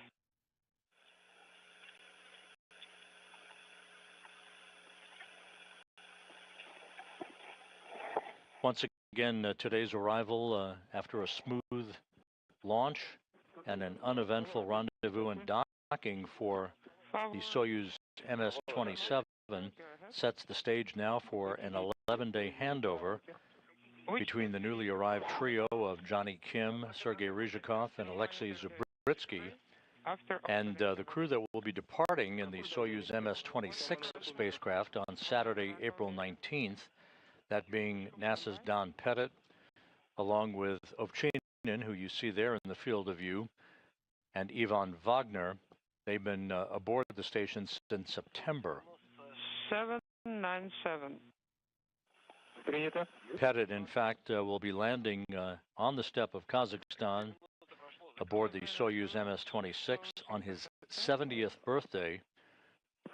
Once again, today's arrival after a smooth launch and an uneventful rendezvous and docking for the Soyuz MS-27 sets the stage now for an 11-day handover between the newly arrived trio of Jonny Kim, Sergei Ryzhikov, and Alexei Zabritsky And the crew that will be departing in the Soyuz MS-26 spacecraft on Saturday, April 19th, that being NASA's Don Pettit, along with Ovchinin, who you see there in the field of view, and Ivan Wagner. They've been aboard the station since September. 797. Pettit, in fact, will be landing on the steppe of Kazakhstan aboard the Soyuz MS-26 on his 70th birthday,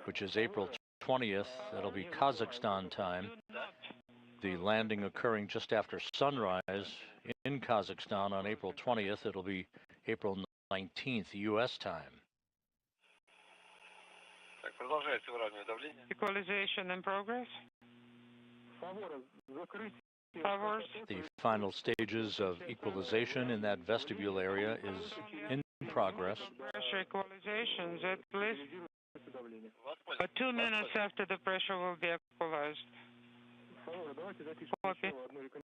which is April 20th. That'll be Kazakhstan time. The landing occurring just after sunrise in Kazakhstan on April 20th. It'll be April 19th, U.S. time. Equalization in progress. The final stages of equalization in that vestibule area is in progress. Pressure equalizations at least 2 minutes after the pressure will be equalized. Okay.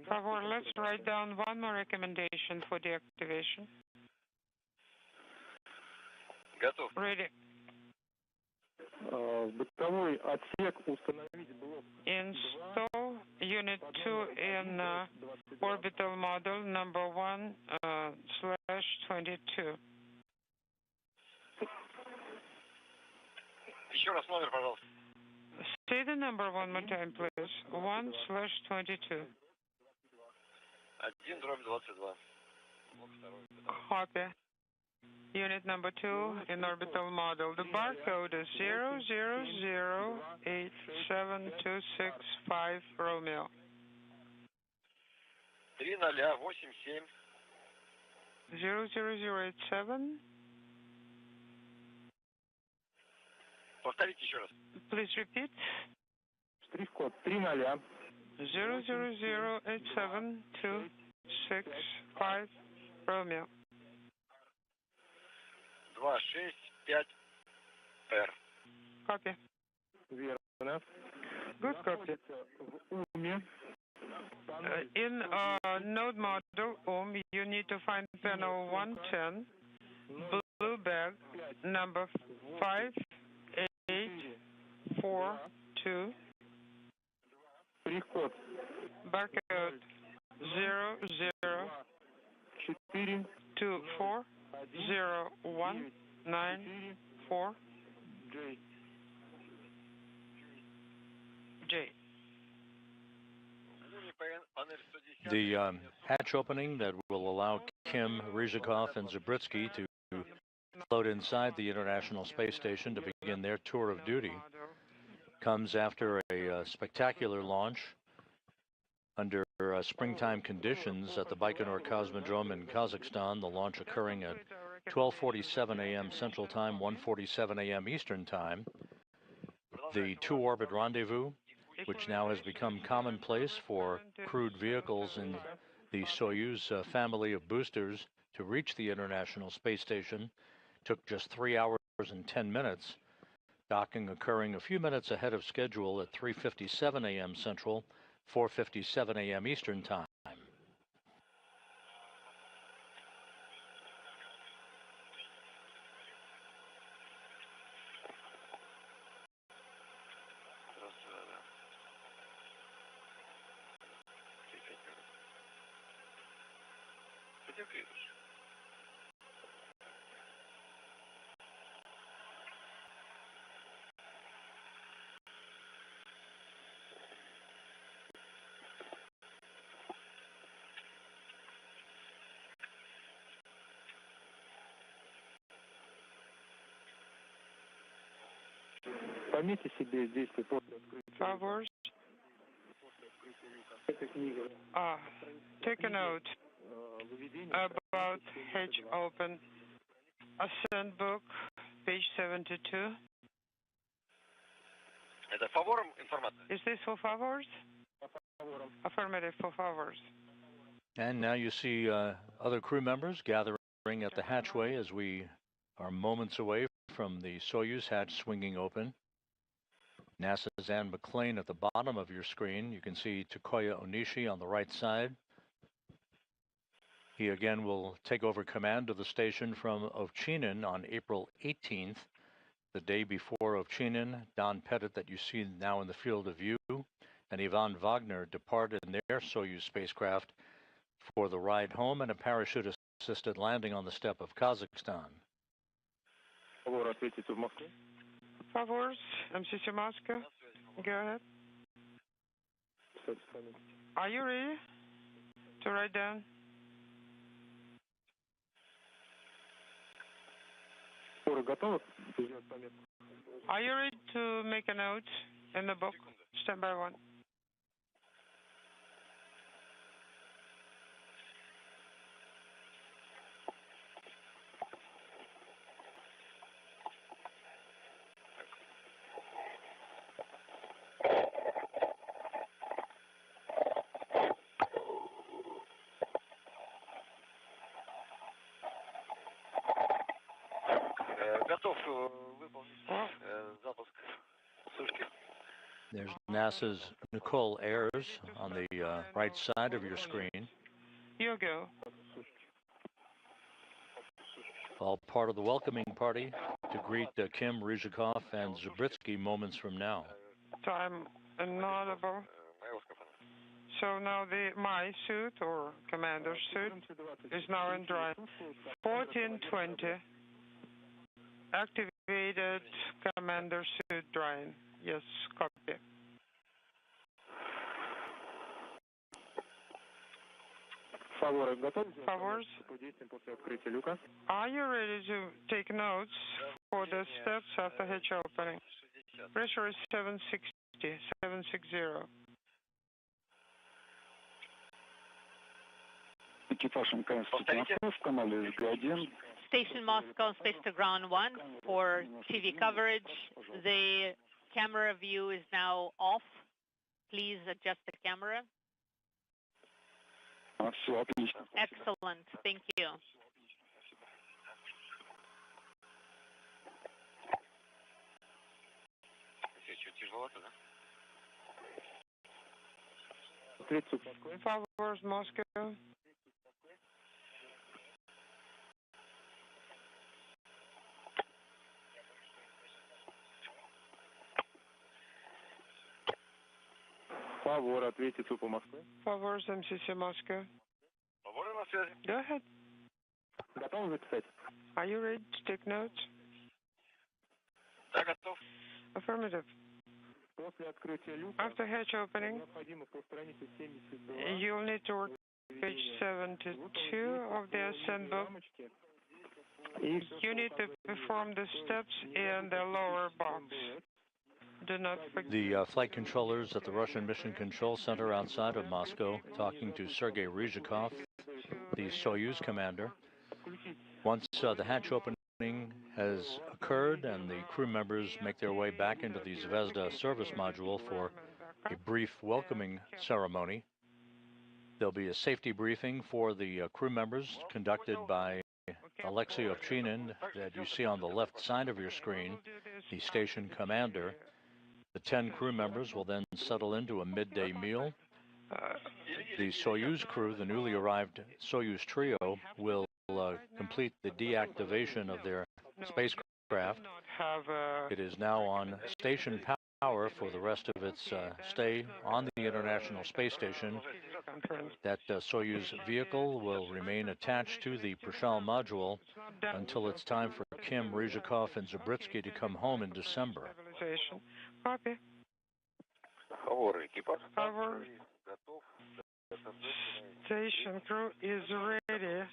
Favor, let's write down one more recommendation for deactivation. Ready. Install Unit 2 in orbital model number 1/22. Say the number one more time, please. 1/22. Copy. Unit number 2 in orbital model. The barcode is 0008726 Romeo. 00087. Please repeat. 0008726 Romeo. 265R. Copy. Good copy. In node model you need to find panel 110, blue bag, number 5842. Barcode 00240194 J. The hatch opening that will allow Kim, Ryzhikov, and Zabritsky to float inside the International Space Station to begin their tour of duty comes after a spectacular launch under springtime conditions at the Baikonur Cosmodrome in Kazakhstan, the launch occurring at 12:47 a.m. Central Time, 1:47 a.m. Eastern Time. The two-orbit rendezvous, which now has become commonplace for crewed vehicles in the Soyuz family of boosters to reach the International Space Station, took just 3 hours and 10 minutes, docking occurring a few minutes ahead of schedule at 3:57 a.m. Central, 4:57 a.m. Eastern Time. Favors. Take a note about hatch open. Ascent book, page 72. Is this for favors? Affirmative, for favors. And now you see other crew members gathering at the hatchway as we are moments away from the Soyuz hatch swinging open. NASA's Anne McClain at the bottom of your screen. You can see Takoya Onishi on the right side. He again will take over command of the station from Ovchinin on April 18th. The day before Ovchinin, Don Pettit, that you see now in the field of view, and Ivan Wagner depart in their Soyuz spacecraft for the ride home and a parachute-assisted landing on the steppe of Kazakhstan. Favors, MCC Moscow. Go ahead. Are you ready to write down? Are you ready to make a note in the book? Stand by one. There's NASA's Nicole Ayers on the right side of your screen. You go. All part of the welcoming party to greet Kim, Ryzhikov, and Zabritsky moments from now. Time inaudible. So now my suit or commander's suit is now in dry. 1420. Activated commander suit drying. Yes, copy. Favors. Are you ready to take notes for the steps after hatch opening? Pressure is 760, 760. Station Moscow, Space to Ground 1 for TV coverage. The camera view is now off. Please adjust the camera. Excellent. Thank you. Favors, Moscow. Favor, ответьте ЦУПу Москвы. Favors, MCC Moscow. Go ahead. Готовы записать? Are you ready to take notes? Да, готов. Affirmative. После открытия люка After hatch opening, необходимо по странице 72 you'll need to work page 72 of the ascent book. You need to perform the steps in the lower box. Do not forget. The flight controllers at the Russian Mission Control Center outside of Moscow talking to Sergei Ryzhikov, the Soyuz commander. Once the hatch opening has occurred and the crew members make their way back into the Zvezda service module for a brief welcoming ceremony, there'll be a safety briefing for the crew members conducted by Alexei Ovchinin that you see on the left side of your screen, the station commander. The 10 crew members will then settle into a midday meal. The Soyuz crew, the newly arrived Soyuz trio, will complete the deactivation of their spacecraft. It is now on station power for the rest of its stay on the International Space Station. That Soyuz vehicle will remain attached to the Prashal module until it's time for Kim, Ryzhikov, and Zabritsky to come home in December. Copy. Our station crew is ready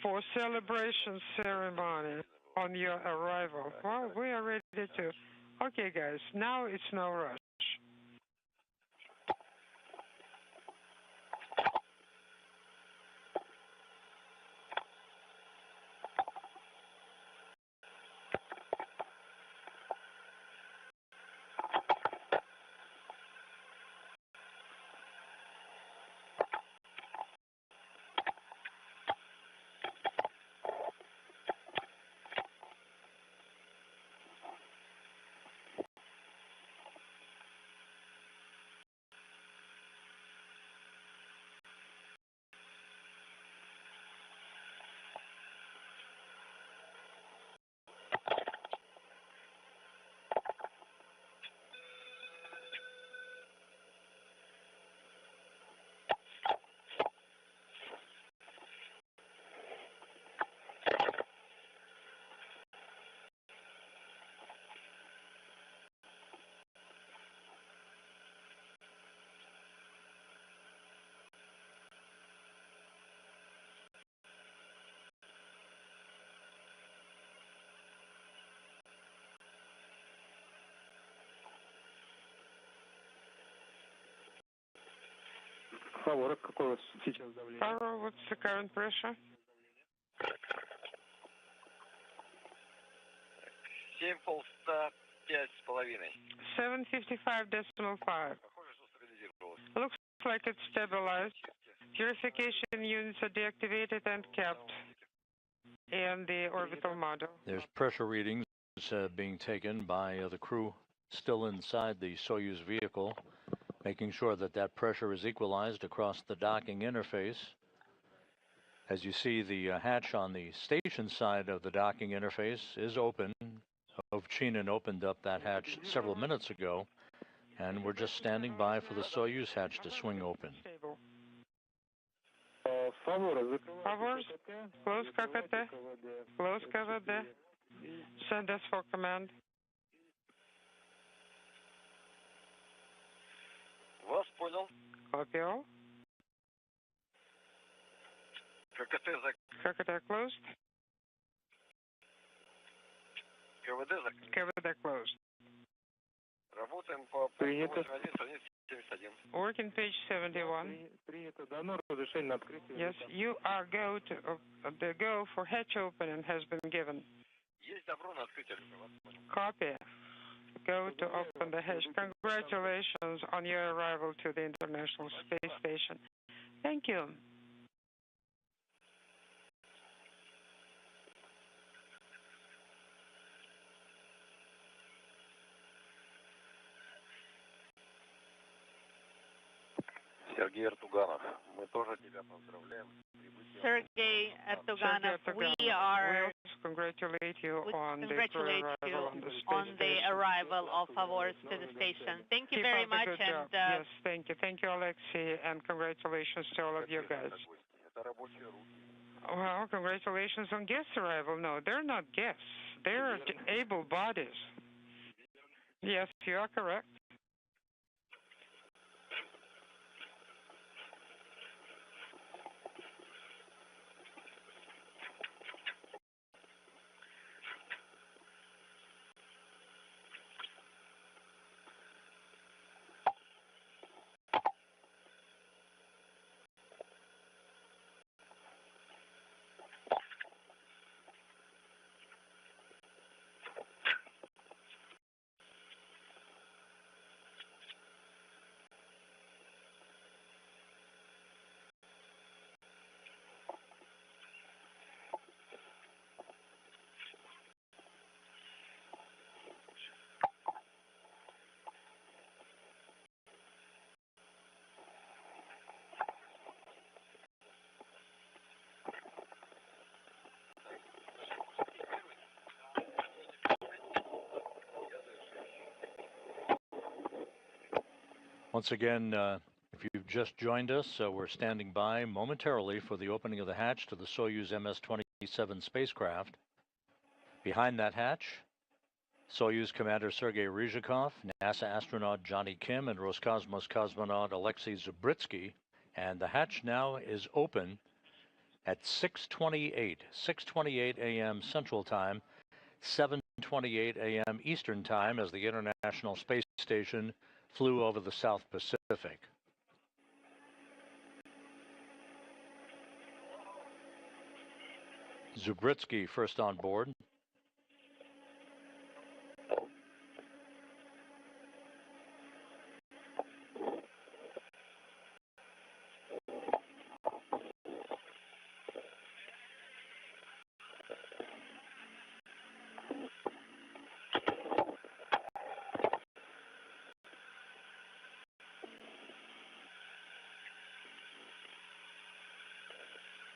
for celebration ceremony on your arrival. Well, we are ready to. Okay, guys, now it's no rush. Фавор, какой у вас сейчас давление? Favor, what's the current pressure? 755.5. Looks like it's stabilized. Purification units are deactivated and kept in the orbital module. There's pressure readings being taken by the crew still inside the Soyuz vehicle, making sure that that pressure is equalized across the docking interface. As you see, the hatch on the station side of the docking interface is open. Ovchinin opened up that hatch several minutes ago, and we're just standing by for the Soyuz hatch to swing open. Stable. Фавор, Favors, close KKT, close KVD. Send us for command. Вас понял. Copy all. ККТ закрыт. KKT closed. КВД закрыт. KVD closed. Работаем по Принято. 71. Working page 71. Принято, дано разрешение на открытие. Yes, you are go to the go for hatch opening has been given. Есть добро на открытие. Вас понял. Copy. Go to open the hatch. Congratulations on your arrival to the International Space Station. Thank you. Сергей Артуганов, мы тоже тебя поздравляем. Sergey Erdoganov, Sergey we also congratulate you we on the congratulate you arrival on the space on the station. arrival of Favors to the station. Thank you Keep very up the much, good and job. Yes, thank you. Thank you, Alexei, and congratulations to all of you guys. Это рабочие руки. Well, congratulations on guest arrival. No, they're not guests. They're able bodies. Yes, you are correct. Once again, if you've just joined us, we're standing by momentarily for the opening of the hatch to the Soyuz MS-27 spacecraft. Behind that hatch, Soyuz Commander Sergei Ryzhikov, NASA astronaut Jonny Kim, and Roscosmos cosmonaut Alexei Zabritsky. And the hatch now is open at 6:28 a.m. Central Time, 7:28 a.m. Eastern Time, as the International Space Station flew over the South Pacific. Zabritsky first on board.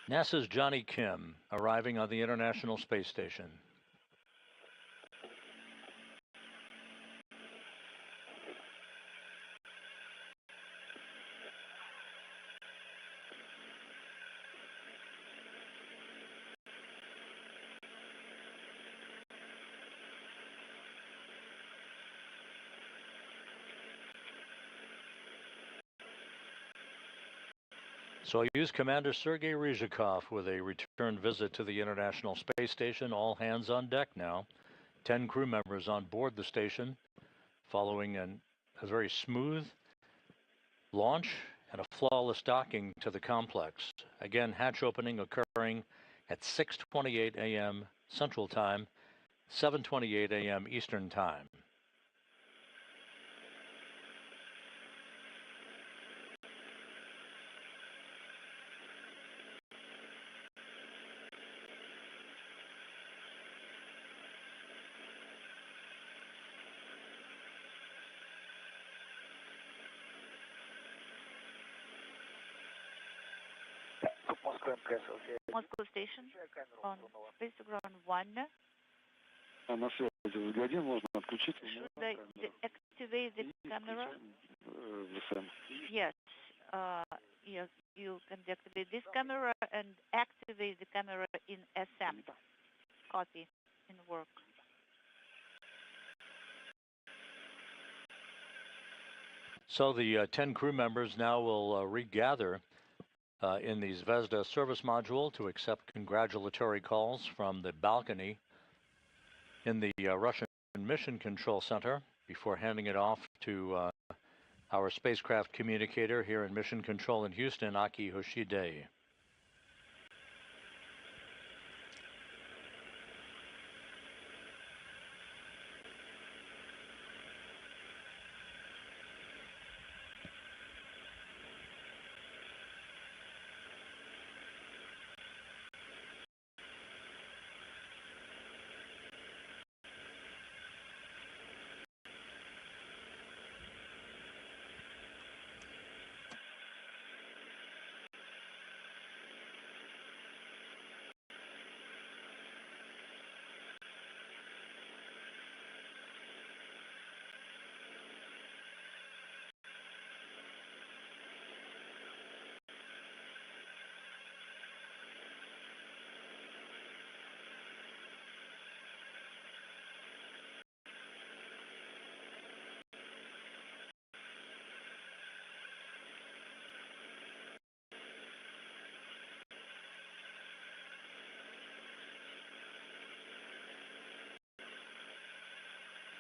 NASA's Jonny Kim arriving on the International Space Station. Soyuz Commander Sergei Ryzhikov with a return visit to the International Space Station. All hands on deck now. 10 crew members on board the station following a very smooth launch and a flawless docking to the complex. Again, hatch opening occurring at 6:28 a.m. Central Time, 7:28 a.m. Eastern Time. Moscow station on space ground 1. На связи с Г1 можно отключить. Should I deactivate the camera? Yes. Yes, you can deactivate this camera and activate the camera in SM. Copy. In work. So the 10 crew members now will regather in the Zvezda service module to accept congratulatory calls from the balcony in the Russian Mission Control Center before handing it off to our spacecraft communicator here in Mission Control in Houston, Aki Hoshide.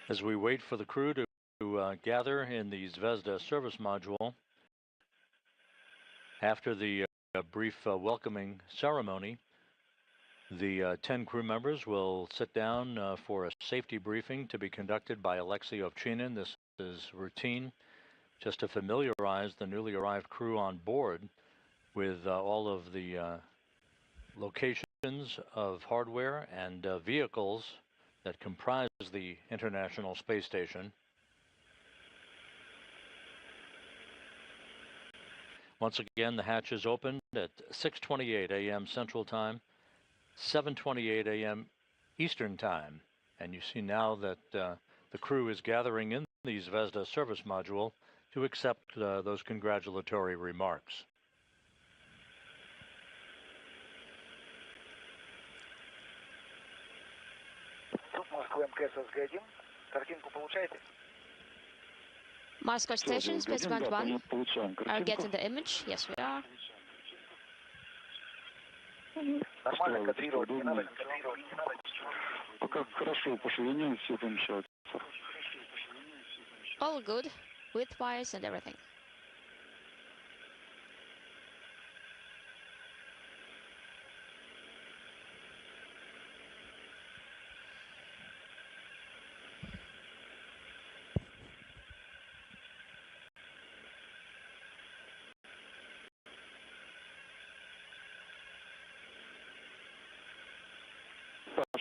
As we wait for the crew to gather in the Zvezda service module, after the brief welcoming ceremony, the 10 crew members will sit down for a safety briefing to be conducted by Alexei Ovchinin. This is routine, just to familiarize the newly arrived crew on board with all of the locations of hardware and vehicles that comprise the International Space Station. Once again, the hatch is opened at 6:28 a.m. Central Time, 7:28 a.m. Eastern Time. And you see now that the crew is gathering in the Zvezda service module to accept those congratulatory remarks. Moscow Station, Space Ground 1. Are getting the image? Yes, we are. All good, width-wise and everything.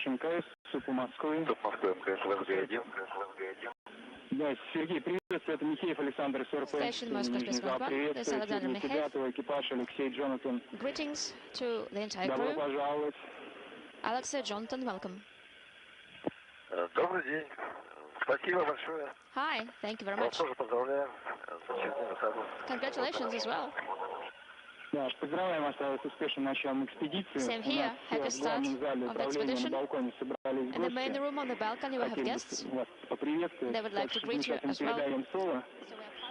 МКС, по Москве. МКС, ВСГ-1. Да, Сергей, приветствую, это Михеев Александр, СРП. Station Moscow Space Ground 1, this is Alexander Mikheyev. Экипаж Алексей Джонатhan. Greetings to the entire Добро crew. пожаловать. Alexei Jonathan, welcome. Добрый день. Спасибо большое. Hi, thank you very much. Тоже поздравляем. Congratulations as well. Да, поздравляем вас с успешным началом экспедиции. Same here. Happy start of the expedition. In the main room on the balcony we have guests. They would like to greet you as well.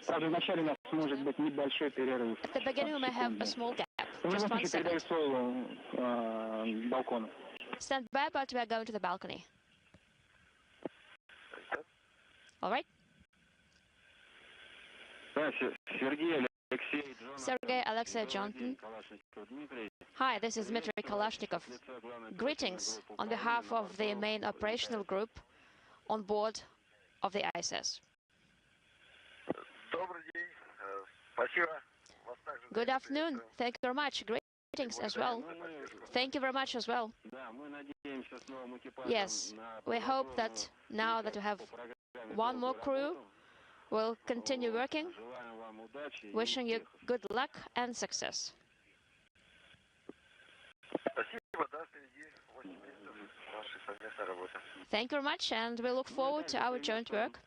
Правда, вначале у нас может быть небольшой перерыв. At the beginning we may have a small gap, just 1 second. Балкону. Stand by, but we are going to the balcony. All right? Да, Сергей Sergei, Alexei, Jonathan. Hi, this is Dmitry Kalashnikov. Greetings on behalf of the main operational group on board of the ISS. Good afternoon. Thank you very much. Greetings as well. Thank you very much as well. Yes, we hope that now that we have one more crew, we'll continue working. Wishing you good luck and success. Thank you very much, and we look forward to our joint work.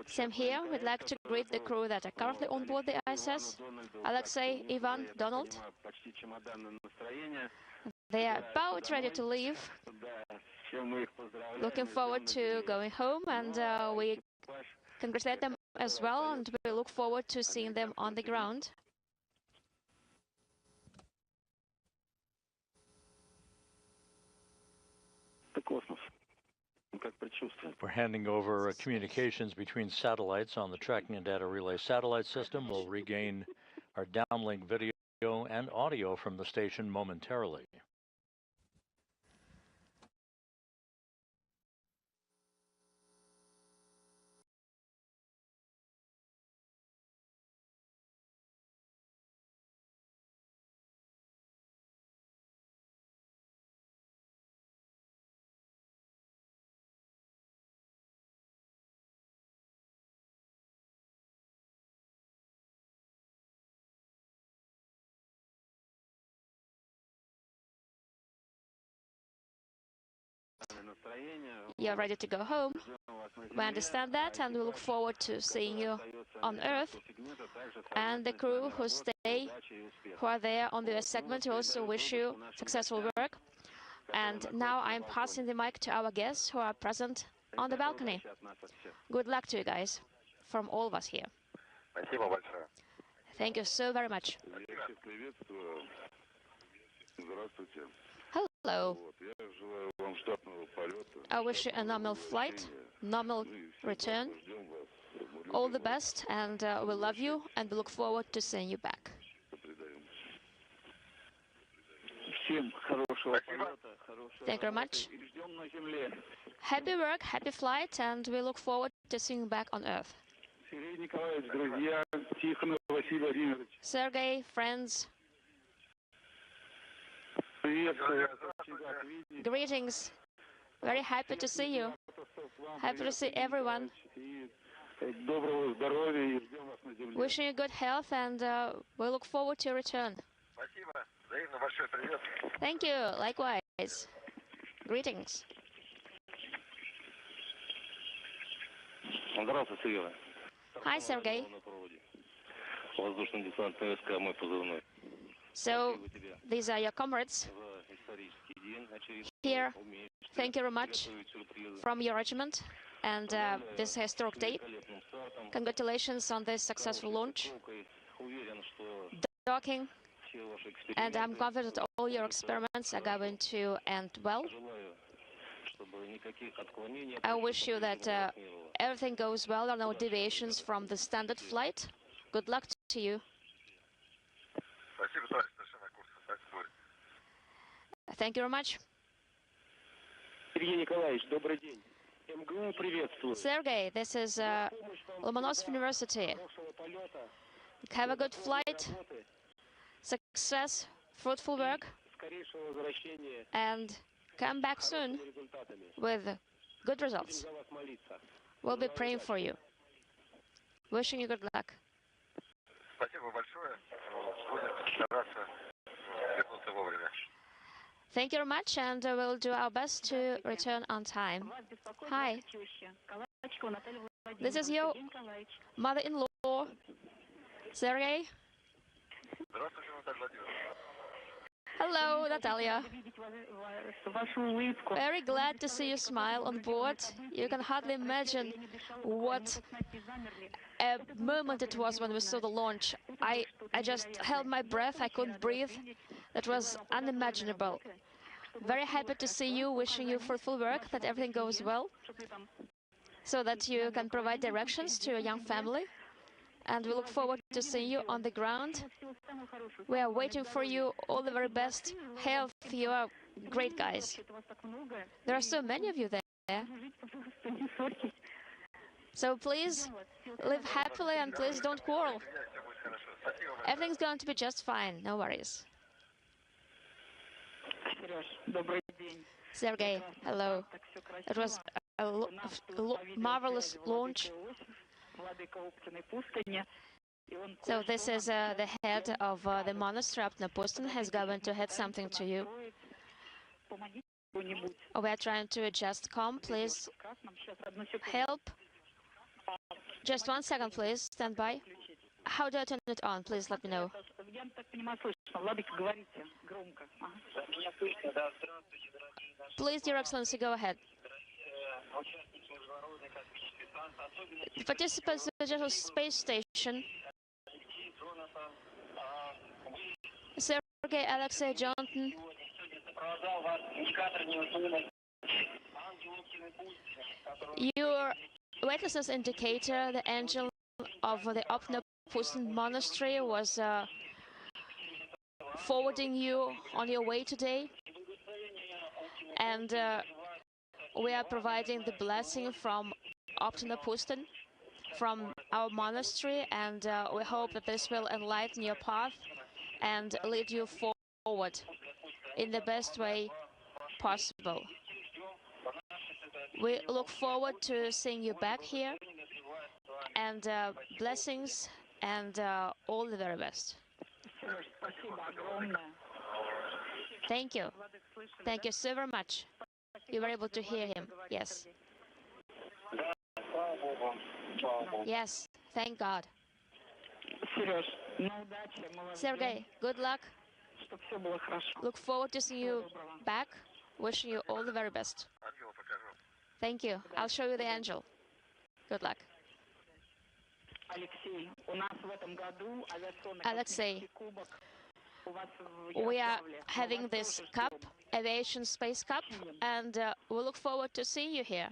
Same here. We'd like to greet the crew that are currently on board the ISS. Alexei, Ivan, Donald. They are about ready to leave. Looking forward to going home, and we congratulate them as well, and we look forward to seeing them on the ground. We're handing over communications between satellites on the tracking and data relay satellite system. We'll regain our downlink video and audio from the station momentarily. You're ready to go home. We understand that, and we look forward to seeing you on Earth. And the crew who are there on the US segment, we also wish you successful work. And now I'm passing the mic to our guests who are present on the balcony. Good luck to you guys from all of us here. Thank you so very much. Hello. I wish you a normal flight, normal return. All the best, and we love you, and we look forward to seeing you back. Thank you very much. Happy work, happy flight, and we look forward to seeing you back on Earth. Sergei, friends. Greetings. Very happy to see you. Happy to see everyone. Wishing you good health, and we look forward to your return. Thank you. Likewise. Greetings. Hi, Sergei. So, these are your comrades here. Thank you very much from your regiment and this historic day. Congratulations on this successful launch, docking, and I'm confident all your experiments are going to end well. I wish you that everything goes well, and no deviations from the standard flight. Good luck to you. Thank you very much. Sergei, this is Lomonosov University. Have a good flight, success, fruitful work, and come back soon with good results. We'll be praying for you. Wishing you good luck. Thank you very much, and we'll do our best to return on time. Hi. This is your mother-in-law, Sergei. Hello, Natalia. Very glad to see you smile on board. You can hardly imagine what a moment it was when we saw the launch. I just held my breath. I couldn't breathe. That was unimaginable. Very happy to see you, wishing you fruitful work, that everything goes well, so that you can provide directions to your young family. and we look forward to seeing you on the ground. We are waiting for you. All the very best health. You are great guys. There are so many of you there. So please live happily and please don't quarrel. Everything's going to be just fine. No worries. Sergey, hello. It was a marvelous launch. So this is the head of the monastery up in Pustin. He's going to head something to you. We are trying to adjust comm. Please help. Just 1 second, please. Stand by. How do I turn it on? Please let me know. Please, Your Excellency, go ahead. The participants of the space station. Sergey, Alexei, Jonathan. Your weightlessness indicator, the angel of the Pustin monastery, was forwarding you on your way today. And we are providing the blessing from Pustin, from our monastery, and we hope that this will enlighten your path and lead you forward in the best way possible. We look forward to seeing you back here, and blessings and all the very best. Thank you. Thank you so very much. You were able to hear him. Yes. Yes, thank God. Sergey, good luck. Look forward to seeing you back. Wishing you all the very best. Thank you. I'll show you the angel. Good luck. Alexei, we are having this cup, Aviation Space Cup, and we look forward to seeing you here.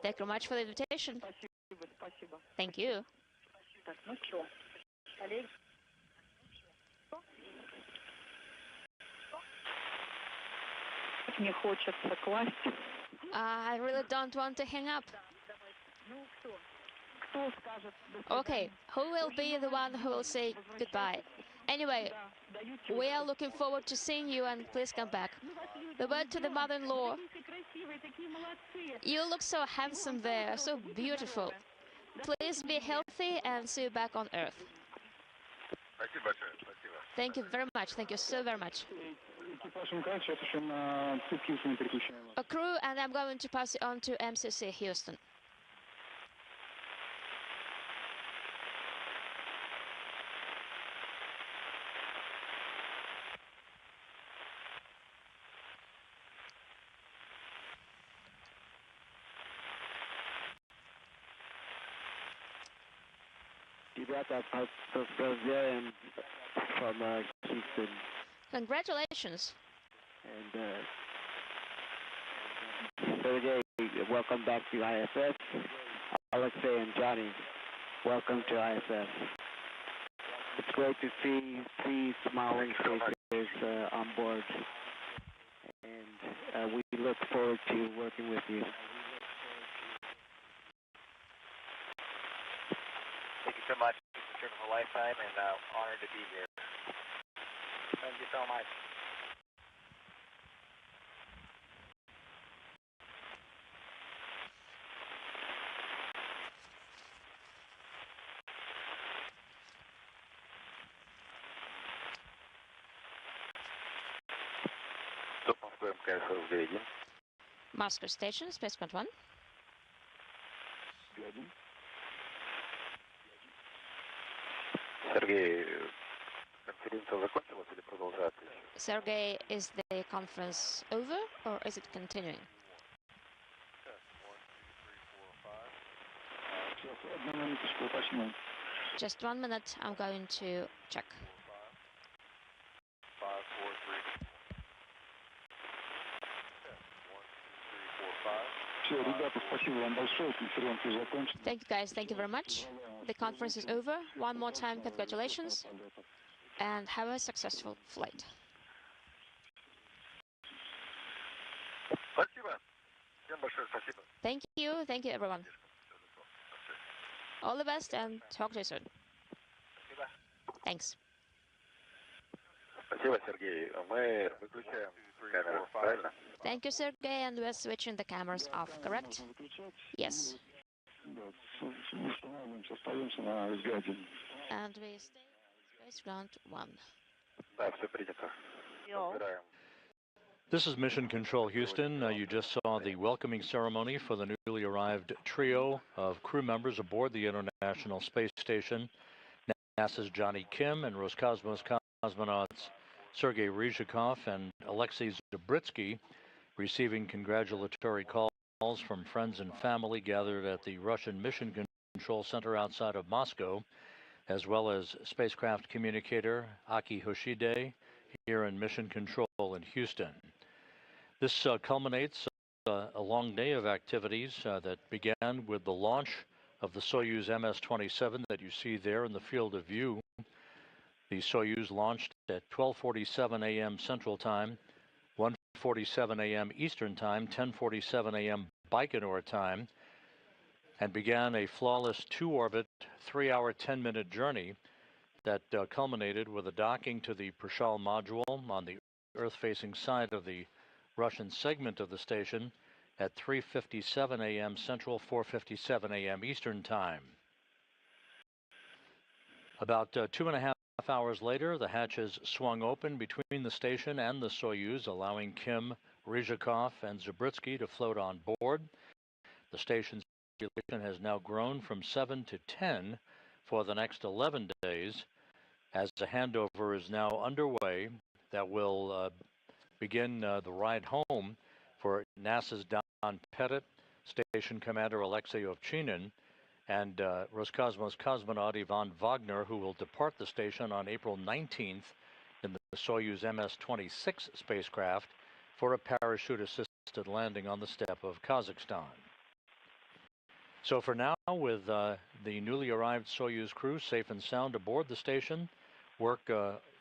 Thank you very much for the invitation. Thank you. I really don't want to hang up. Okay, who will be the one who will say goodbye? Anyway, we are looking forward to seeing you, and please come back. The word to the mother-in-law. You look so handsome there, so beautiful. Please be healthy and see you back on Earth. Thank you very much. Thank you so very much. A crew, and I'm going to pass it on to MCC Houston. From Houston. Congratulations. And Sergey, welcome back to ISS. Alexei and Johnny, welcome to ISS. It's great to see three smiling faces on board, and we look forward to working with you. Thank you so much. It's a trip of a lifetime, and honored to be here. Thank you so much. Moscow Station, Spaceport 1. Sergey, is the conference over or is it continuing? Just 1 minute, I'm going to check. 5, 4, 3. 1, 2, 3, 4, 5. Thank you, guys. Thank you very much. The conference is over. One more time, congratulations, and have a successful flight. Thank you, everyone. All the best, and talk to you soon. Thanks. Thank you, Sergey, and we're switching the cameras off, correct? Yes. And we stay space ground 1. This is Mission Control Houston. You just saw the welcoming ceremony for the newly arrived trio of crew members aboard the International Space Station. NASA's Jonny Kim and Roscosmos cosmonauts Sergei Ryzhikov and Alexei Zabritsky receiving congratulatory calls from friends and family gathered at the Russian Mission Control Center outside of Moscow, as well as spacecraft communicator Aki Hoshide here in Mission Control in Houston. This culminates a long day of activities that began with the launch of the Soyuz MS-27 that you see there in the field of view. The Soyuz launched at 12:47 a.m. Central Time, 1:47 a.m. Eastern Time, 10:47 a.m. Baikonur Time, and began a flawless 2-orbit, 3-hour, 10-minute journey that culminated with a docking to the Prishal module on the Earth-facing side of the Russian segment of the station at 3:57 a.m. Central, 4:57 a.m. Eastern Time. About 2.5 hours later, the hatches swung open between the station and the Soyuz, allowing Kim, Ryzhikov, and Zabritsky to float on board. The station's population has now grown from 7 to 10 for the next 11 days, as a handover is now underway that will begin the ride home for NASA's Don Pettit, Station Commander Alexei Ovchinin, and Roscosmos cosmonaut Ivan Wagner, who will depart the station on April 19th in the Soyuz MS-26 spacecraft for a parachute-assisted landing on the steppe of Kazakhstan. So for now, with the newly arrived Soyuz crew safe and sound aboard the station, work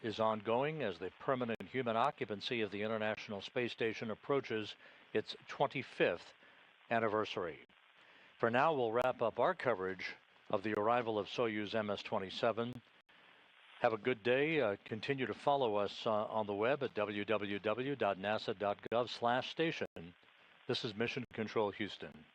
is ongoing as the permanent human occupancy of the International Space Station approaches its 25th anniversary. For now, we'll wrap up our coverage of the arrival of Soyuz MS-27. Have a good day. Continue to follow us on the web at www.nasa.gov/station. This is Mission Control Houston.